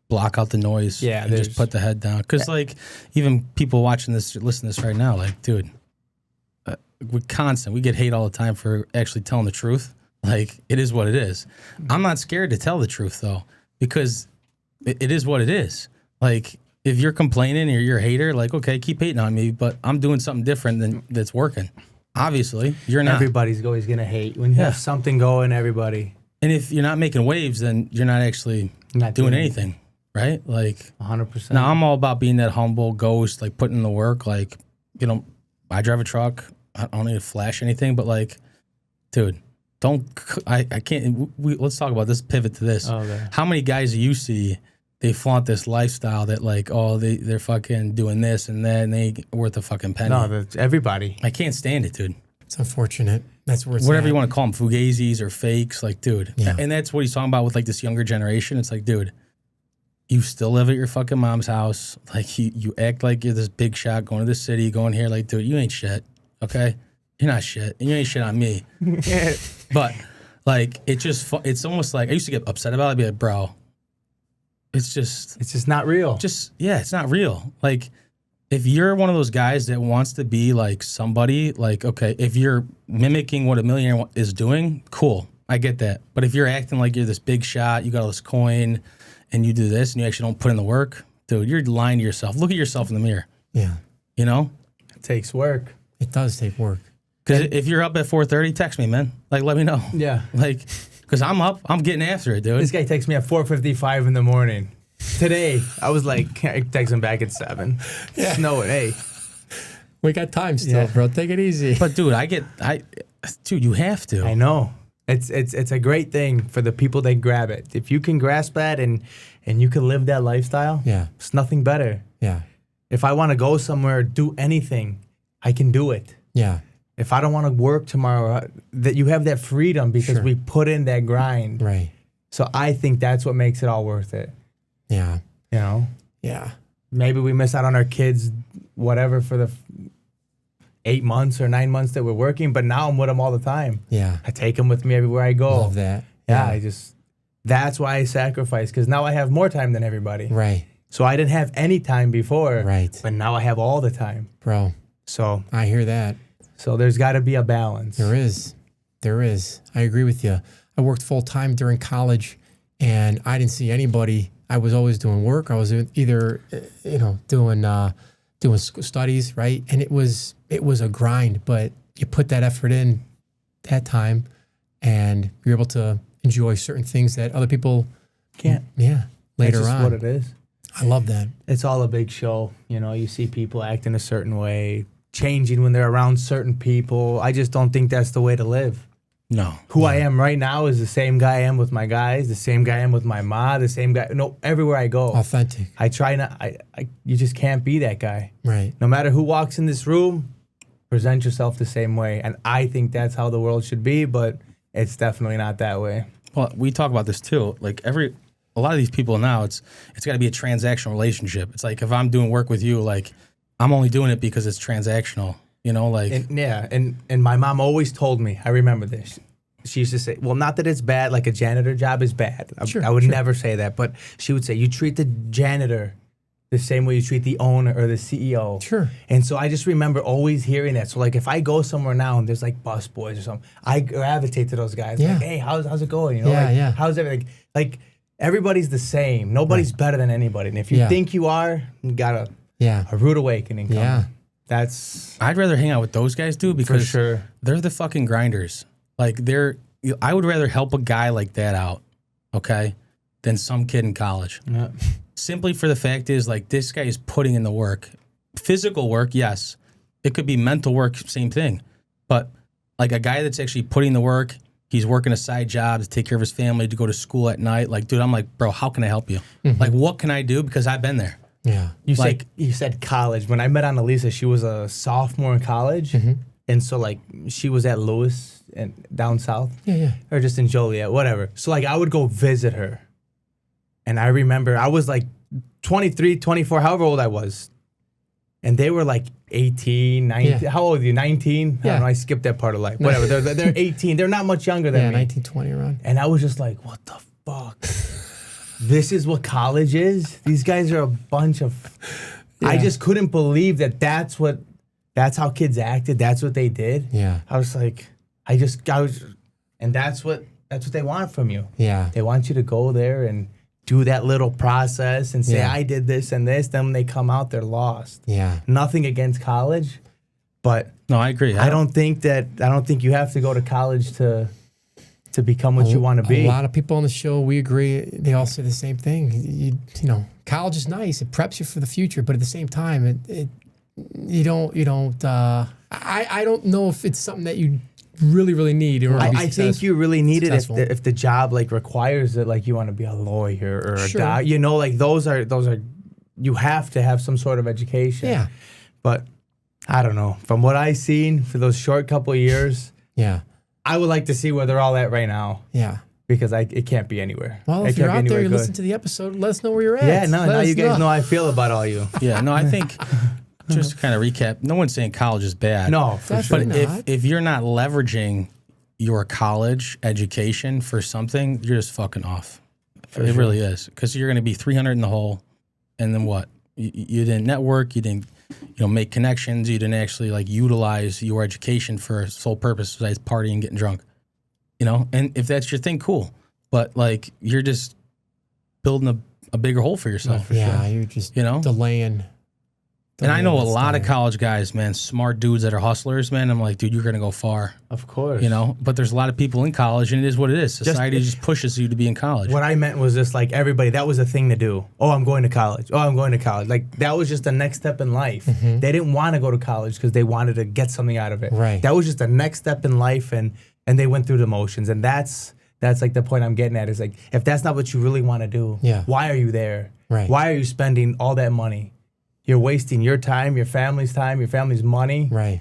block out the noise and just put the head down. Because, like, even people watching this, listening to this right now, like, dude, we get hate all the time for actually telling the truth. Like, it is what it is. I'm not scared to tell the truth, though, because it is what it is. Like, if you're complaining or you're a hater, like, okay, keep hating on me, but I'm doing something different that's working. Obviously, you're not. Everybody's always going to hate. When you have something going, everybody. And if you're not making waves, then you're not actually doing anything. Right? Like 100%. Now I'm all about being that humble ghost, like putting in the work. Like, I drive a truck. I don't need to flash anything, but like, dude, I can't, let's talk about this, pivot to this. Okay. How many guys do you see, they flaunt this lifestyle that like, oh, they're fucking doing this and that, and they ain't worth a fucking penny. No, that's everybody. I can't stand it, dude. It's unfortunate. That's where it's whatever you want to call them, fugazis or fakes, like, dude. Yeah. And that's what he's talking about with like this younger generation. It's like, dude, you still live at your fucking mom's house. Like, you act like you're this big shot going to the city, going here. Like, dude, you ain't shit, okay? You're not shit. And you ain't shit on me. But, like, it's almost like, I used to get upset about it. I'd be like, bro, it's just not real. It's not real. Like, if you're one of those guys that wants to be like somebody, like, okay, if you're mimicking what a millionaire is doing, cool. I get that. But if you're acting like you're this big shot, you got all this coin, and you do this, and you actually don't put in the work, dude, you're lying to yourself. Look at yourself in the mirror. Yeah. You know? It takes work. It does take work. Because if you're up at 4:30, text me, man. Like, let me know. Yeah. Like, because I'm up. I'm getting after it, dude. This guy texts me at 4:55 in the morning. Today, I was like, I text him back at 7. Yeah. Snowing, hey. We got time still, bro. Take it easy. But, dude, dude, you have to. I know. It's a great thing for the people that grab it. If you can grasp that and you can live that lifestyle, it's nothing better. Yeah. If I want to go somewhere, do anything, I can do it. Yeah. If I don't want to work tomorrow, that you have that freedom because we put in that grind. Right. So I think that's what makes it all worth it. Yeah. You know? Yeah. Maybe we miss out on our kids, whatever, for the 8 months or 9 months that we're working, but now I'm with them all the time. Yeah. I take them with me everywhere I go. Love that. Yeah. That's why I sacrifice, because now I have more time than everybody. Right. So I didn't have any time before. Right. But now I have all the time. Bro. So I hear that. So there's got to be a balance. There is. There is. I agree with you. I worked full time during college, and I didn't see anybody. I was always doing work. I was either, doing studies, right? And it was a grind, but you put that effort in that time, and you're able to enjoy certain things that other people can't. Yeah, later That's just on. what it is. I love that. It's all a big show. You know, you see people acting a certain way, changing when they're around certain people. I just don't think that's the way to live. No. Who I am right now is the same guy I am with my guys, the same guy I am with my ma, the same guy. No, everywhere I go. Authentic. I try not. You just can't be that guy. Right. No matter who walks in this room, present yourself the same way. And I think that's how the world should be, but it's definitely not that way. Well, we talk about this too. Like a lot of these people now, it's got to be a transactional relationship. It's like if I'm doing work with you, like I'm only doing it because it's transactional. You know, like and my mom always told me. I remember this. She used to say, "Well, not that it's bad. Like a janitor job is bad. I would never say that, but she would say you treat the janitor the same way you treat the owner or the CEO." Sure. And so I just remember always hearing that. So like if I go somewhere now and there's like bus boys or something, I gravitate to those guys. Yeah. Like, hey, how's it going? You know, how's everything? Like everybody's the same. Nobody's better than anybody. And if you think you are, you got a rude awakening coming. Yeah. I'd rather hang out with those guys, dude, because For sure. they're the fucking grinders. Like I would rather help a guy like that out, okay, than some kid in college. Yeah. Simply for the fact is, like, this guy is putting in the work. Physical work, yes. It could be mental work, same thing. But like a guy that's actually putting the work, he's working a side job to take care of his family, to go to school at night. Like, dude, I'm like, bro, how can I help you? Mm-hmm. Like, what can I do? Because I've been there. Yeah. You said college. When I met Annalisa, she was a sophomore in college. Mm-hmm. And so like she was at Lewis and down south. Yeah. Or just in Joliet, whatever. So like I would go visit her. And I remember I was like 23, 24, however old I was. And they were like 18, 19. Yeah. How old are you? 19? I Yeah. don't know. I skipped that part of life. Whatever. They're 18. They're not much younger than me. 19, 20 around. And I was just like, what the fuck? This is what college is? These guys are a bunch of... I just couldn't believe that's how kids acted. That's what they did. Yeah. I was like, and that's what they want from you. Yeah. They want you to go there and do that little process and say, I did this and this. Then when they come out, they're lost. Yeah. Nothing against college, but No, I agree. I don't think you have to go to college to become what you want to be. A lot of people on the show, we agree. They all say the same thing. You know, college is nice. It preps you for the future, but at the same time, you don't. I don't know if it's something that you really, really need. Or I think you really need it if the job like requires it. Like you want to be a lawyer or a doc. You know, like those are you have to have some sort of education. Yeah. But I don't know. From what I've seen for those short couple of years, I would like to see where they're all at right now. Yeah. Because it can't be anywhere. Well, if you're out there, you listen to the episode, let us know where you're at. Yeah, now you guys know how I feel about all you. Yeah, no, I think, just to kind of recap, no one's saying college is bad. No, for sure. But if you're not leveraging your college education for something, you're just fucking off. It really is. Because you're going to be 300 in the hole, and then what? You didn't network, you didn't make connections. You didn't actually like utilize your education for a sole purpose besides partying and getting drunk. And if that's your thing, cool. But like you're just building a bigger hole for yourself. You're just delaying. And I know a lot of college guys, man, smart dudes that are hustlers, man. I'm like, dude, you're going to go far. Of course. But there's a lot of people in college, and it is what it is. Society just pushes you to be in college. What I meant was just like everybody, that was a thing to do. Oh, I'm going to college. Oh, I'm going to college. Like that was just the next step in life. Mm-hmm. They didn't want to go to college because they wanted to get something out of it. Right. That was just the next step in life, and they went through the motions. And that's like the point I'm getting at is like, if that's not what you really want to do, why are you there? Right. Why are you spending all that money? You're wasting your time, your family's money. Right.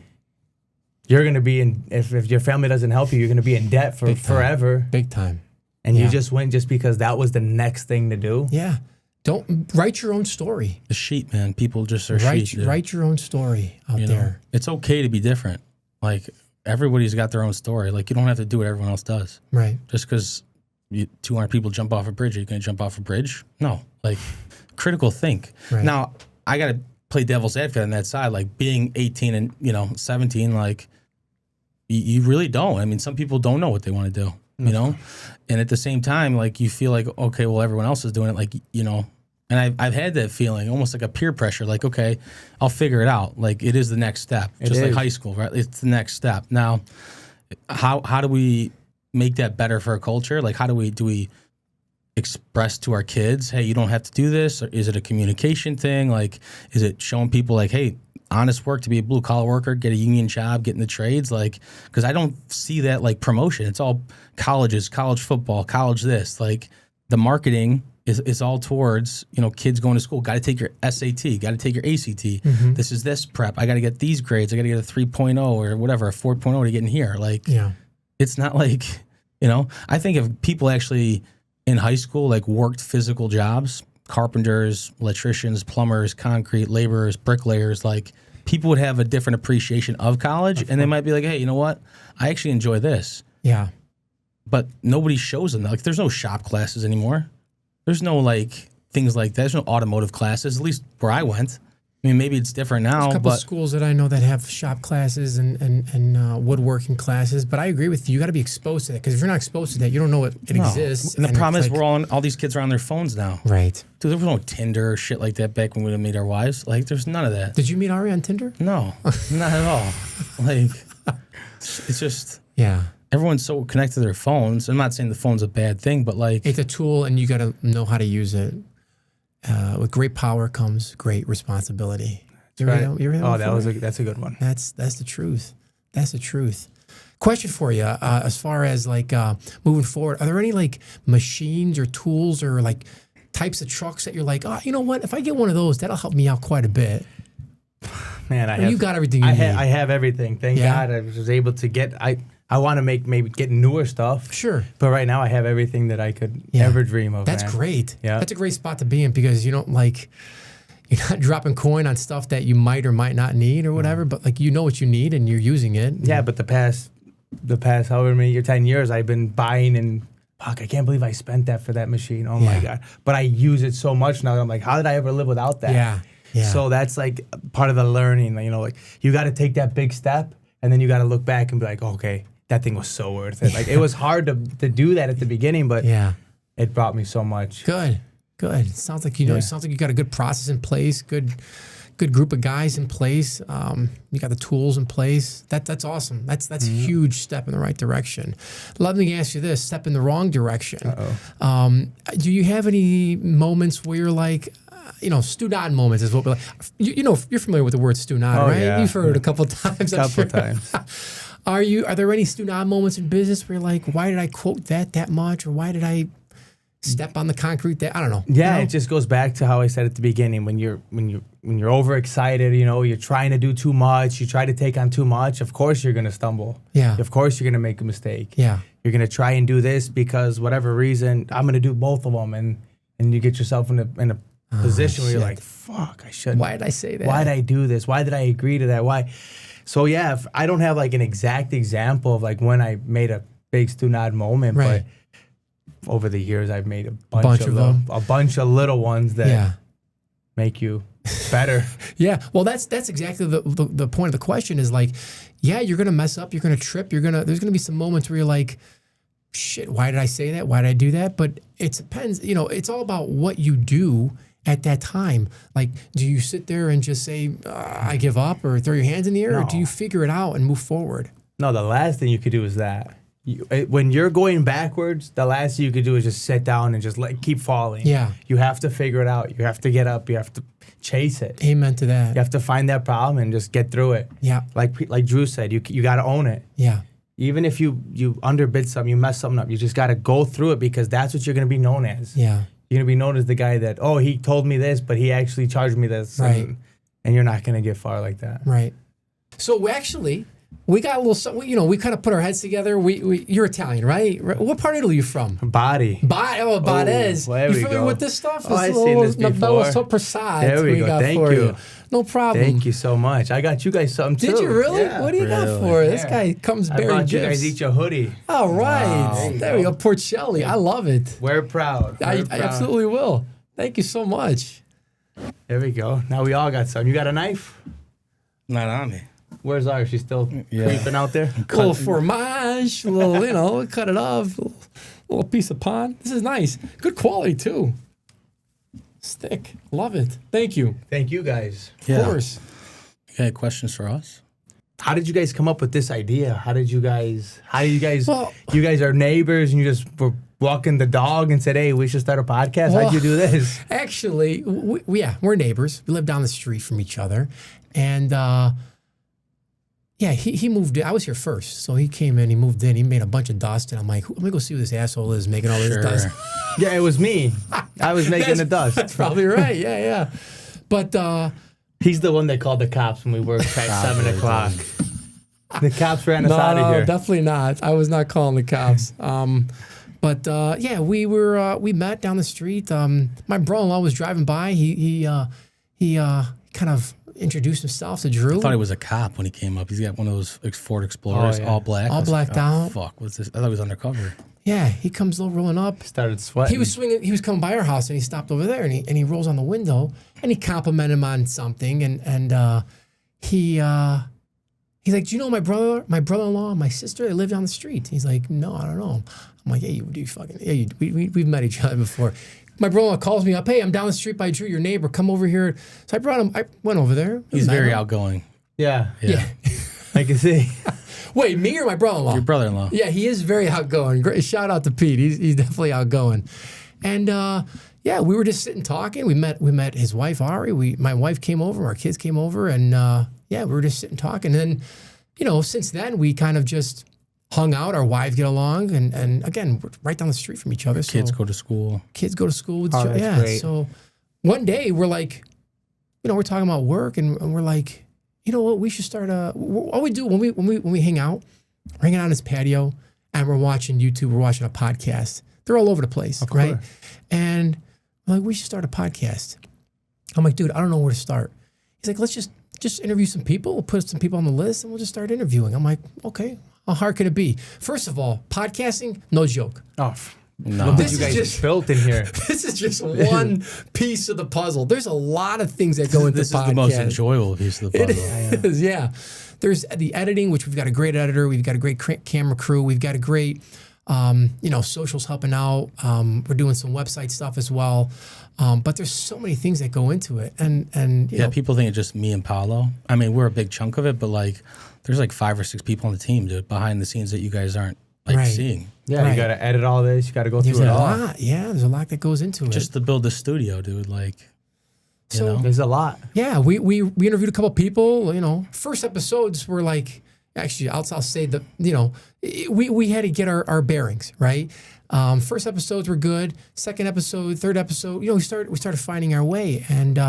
You're going to be in, if your family doesn't help you, you're going to be in debt for forever. Big time. And you just went just because that was the next thing to do. Yeah. Don't write your own story. The sheep, man. People just are sheep. Write your own story out there. It's okay to be different. Like everybody's got their own story. Like you don't have to do what everyone else does. Right. Just because 200 people jump off a bridge, are you going to jump off a bridge? No. Like critical think. Right. Now, I got to play devil's advocate on that side. Like being 18 and 17, like you really don't. I mean, some people don't know what they want to do, and at the same time, like you feel like, okay, well, everyone else is doing it. Like, and I've had that feeling almost like a peer pressure, like, okay, I'll figure it out. Like it is the next step, just like high school, right? It's the next step. Now, how do we make that better for our culture? Like, do we express to our kids, hey, you don't have to do this? Or is it a communication thing? Like, is it showing people like, hey, honest work to be a blue collar worker, get a union job, get in the trades? Like, because I don't see that like promotion. It's all colleges, college football, college this. Like the marketing is all towards, kids going to school. Got to take your SAT, got to take your ACT. Mm-hmm. This is this prep. I got to get these grades. I got to get a 3.0 or whatever, a 4.0 to get in here. Like, it's not like, I think if people actually in high school, like worked physical jobs, carpenters, electricians, plumbers, concrete laborers, bricklayers, like people would have a different appreciation of college, and they might be like, hey, you know what? I actually enjoy this. Yeah. But nobody shows them that. Like there's no shop classes anymore. There's no like things like that. There's no automotive classes, at least where I went. I mean, maybe it's different now. There's a couple of schools that I know that have shop classes and woodworking classes, but I agree with you. You got to be exposed to that, because if you're not exposed to that, you don't know it exists. And the problem is all these kids are on their phones now. Right. Dude, there was no Tinder or shit like that back when we meet our wives. Like, there's none of that. Did you meet Ari on Tinder? No, not at all. Like, it's just everyone's so connected to their phones. I'm not saying the phone's a bad thing, but like it's a tool, and you got to know how to use it. With great power comes great responsibility. That's a good one. That's the truth. That's the truth. Question for you, as far as like moving forward, are there any like machines or tools or like types of trucks that you're like, oh, you know what? If I get one of those, that'll help me out quite a bit. Man, you got everything you need. I have everything. Thank God I was able to get. I want to maybe get newer stuff. Sure. But right now I have everything that I could ever dream of. That's man. great. Yeah. That's a great spot to be in, because you're not dropping coin on stuff that you might or might not need or whatever, but like you know what you need and you're using it. Yeah, but the past however many 10 years I've been buying, and fuck, I can't believe I spent that for that machine. Oh my God. But I use it so much now that I'm like, how did I ever live without that? Yeah. So that's like part of the learning, like you got to take that big step, and then you got to look back and be like, okay, that thing was so worth it. Like it was hard to do that at the beginning, but it brought me so much. Good. It sounds like it sounds like you got a good process in place, good group of guys in place. You got the tools in place. That's awesome. That's a huge step in the right direction. Let me ask you this: step in the wrong direction. Do you have any moments where you're like, Stunad moments is what we're like. You're familiar with the word Stunad, right? Yeah. You've heard it a couple of times. Times. Are there any Stunad moments in business where you're like, why did I quote that much, or why did I step on the concrete that I don't know? Yeah, it just goes back to how I said at the beginning. When you're overexcited, you're trying to do too much, you try to take on too much. Of course, you're gonna stumble. Yeah. Of course, you're gonna make a mistake. Yeah. You're gonna try and do this because whatever reason, I'm gonna do both of them, and you get yourself in a position where you're like, fuck, I shouldn't. Why did I say that? Why did I do this? Why did I agree to that? Why? So yeah, I don't have like an exact example of like when I made a big Stunad moment, right. But over the years I've made a bunch of little ones that make you better. Yeah. Well, that's exactly the point of the question is like, yeah, you're gonna mess up, you're gonna trip, there's gonna be some moments where you're like, shit, why did I say that? Why did I do that? But it depends, it's all about what you do at that time. Like, do you sit there and just say, I give up, or throw your hands in the air, or do you figure it out and move forward? No, the last thing you could do is that. When you're going backwards, the last thing you could do is just sit down and just keep falling. Yeah. You have to figure it out. You have to get up. You have to chase it. Amen to that. You have to find that problem and just get through it. Yeah. Like Drew said, you got to own it. Yeah. Even if you underbid something, you mess something up, you just got to go through it because that's what you're going to be known as. Yeah. You're going to be known as the guy that, he told me this, but he actually charged me this. Right. And you're not going to get far like that. Right. So actually, we got a little, we kind of put our heads together. You're Italian, right? What part of Italy are you from? Body. Bades. Well, there You we familiar go. with this stuff? I've seen this before. There we go. got Thank for you. No problem. Thank you so much. I got you guys something too. Did you really? Yeah. What do you got for us? This guy comes I bearing brought you gifts. guys each a hoodie. All right. Wow. There we go. Porcelli. I love it. We're proud. I absolutely will. Thank you so much. There we go. Now we all got some. You got a knife? Not on me. Where's ours? She's still creeping out there? A little fromage, a little, cut it off, a little piece of pan. This is nice. Good quality, too. Stick. Love it. Thank you. Thank you guys. Of course. You got any questions for us? How did you guys come up with this idea? How did you guys, Well, you guys are neighbors and you just were walking the dog and said, hey, we should start a podcast. How'd you do this? Actually, we're neighbors. We live down the street from each other. And, he moved in. I was here first. So he came in, he moved in, he made a bunch of dust. And I'm like, let me go see who this asshole is making all this dust. Yeah, it was me. I was making the dust. That's probably right. Yeah. But, He's the one that called the cops when we worked at 7 o'clock. The cops ran us out of no, here. definitely not. I was not calling the cops. We met down the street. My brother-in-law was driving by. He kind of introduced himself to Drew. I thought he was a cop when he came up. He's got one of those Ford Explorers, all black. All blacked out. Fuck, what's this? I thought he was undercover. Yeah, he comes rolling up. Started sweating. He was swinging. He was coming by our house, and he stopped over there, and he rolls on the window, and he complimented him on something, and he's like, do you know my brother-in-law, my sister? They live down the street. He's like, no, I don't know. I'm like, hey, we've met each other before. My brother-in-law calls me up. Hey, I'm down the street by Drew, your neighbor. Come over here. So I brought him. I went over there. He's very outgoing. Yeah. I can see. Wait, me or my brother-in-law? Your brother-in-law. Yeah, he is very outgoing. Great, shout out to Pete. He's definitely outgoing. And we were just sitting talking. We met his wife Ari. My wife came over. Our kids came over, and we were just sitting talking. And then, since then we kind of just hung out. Our wives get along, and again, we're right down the street from each other. Kids go to school. Kids go to school with each other. That's Yeah. great. So one day we're like, we're talking about work, and we're like, you know what? We should start all we do when we hang out, we're hanging out on his patio, and we're watching YouTube. We're watching a podcast. They're all over the place, right? And I'm like, we should start a podcast. I'm like, dude, I don't know where to start. He's like, let's just interview some people. We'll put some people on the list, and we'll just start interviewing. I'm like, okay, how hard can it be? First of all, podcasting, no joke. Oh, No. look This what you is guys just- built in here. This is just one piece of the puzzle. There's a lot of things that go into This podcast. is the most enjoyable piece of the It puzzle. is, yeah. There's the editing, which we've got a great editor. We've got a great camera crew. We've got a great, socials helping out. We're doing some website stuff as well. But there's so many things that go into it. And you know, People think it's just me and Paolo. I mean, we're a big chunk of it, but there's 5 or 6 people on the team, dude, behind the scenes that you guys aren't Right. seeing. Yeah, Right. you got to edit all this. You got to go there's through it a all. lot. Yeah, there's a lot that goes into it. Just to build the studio, dude. So- know? There's a lot. Yeah, we interviewed a couple people. First episodes were actually I'll say that we had to get our bearings right. First episodes were good. Second episode, third episode, we started finding our way, and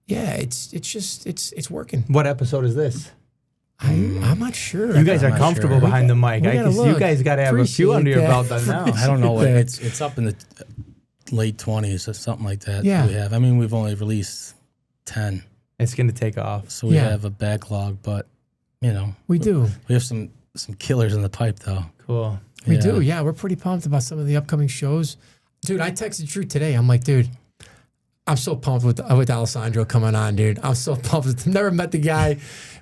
it's working. What episode is this? I'm not sure. You guys are not comfortable sure. behind the mic. we I gotta can see you look. guys got to have a few Appreciate under your that. belt by now. I don't know. Appreciate It's up in the late 20s or something like that. Yeah. We have. I mean, we've only released 10, It's going to take off. so we Yeah. have a backlog. But We do. we have some killers in the pipe, though. Cool. We Yeah. do. Yeah, we're pretty pumped about some of the upcoming shows. Dude, I texted Drew today. I'm like, dude, I'm so pumped with Alessandro coming on, dude. I'm so pumped. Never met the guy.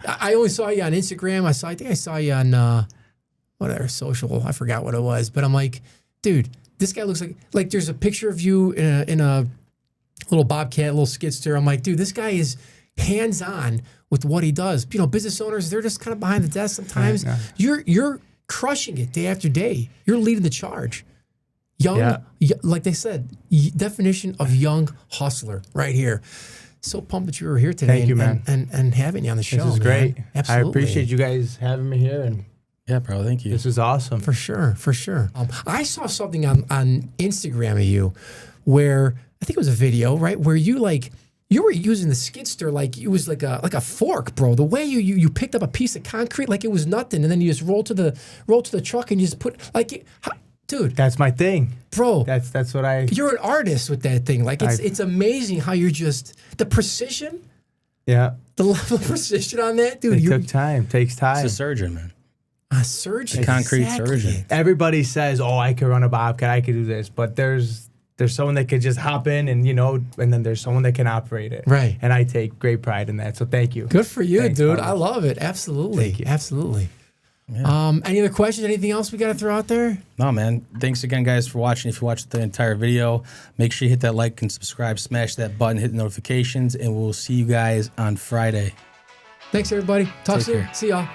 I only saw you on Instagram. I think I saw you on whatever social. I forgot what it was, but I'm like, dude, this guy looks like there's a picture of you in a little Bobcat, little skidster. I'm like, dude, this guy is hands-on with what he does. You know, business owners, they're just kind of behind the desk sometimes. You're crushing it day after day. You're leading the charge. Young, like they said, definition of young hustler right here. So pumped that you were here today. Thank you, man. And having you on the show. This is great. Absolutely. I appreciate you guys having me here. And Yeah, bro. Thank you. this is awesome. For sure. I saw something on Instagram of you where I think it was a video, right? Where you were using the skidster like it was like a fork, bro. The way you picked up a piece of concrete like it was nothing, and then you just roll to the truck and you just put dude. That's my thing, bro. That's what I. You're an artist with that thing. Like it's amazing how you're just the precision. Yeah. The level of precision on that, dude. It takes time. It's a surgeon, man. A surgeon, A concrete exactly. surgeon. Everybody says, "Oh, I can run a Bobcat, I can do this," but there's someone that could just hop in and and then there's someone that can operate it. Right. And I take great pride in that. So thank you. Good for you, Thanks, dude. brother. I love it. Absolutely. Thank you. Absolutely. Yeah. Any other questions? Anything else we got to throw out there? No, man. Thanks again, guys, for watching. If you watched the entire video, make sure you hit that like and subscribe, smash that button, hit the notifications, and we'll see you guys on Friday. Thanks, everybody. Talk Take soon. care. See y'all.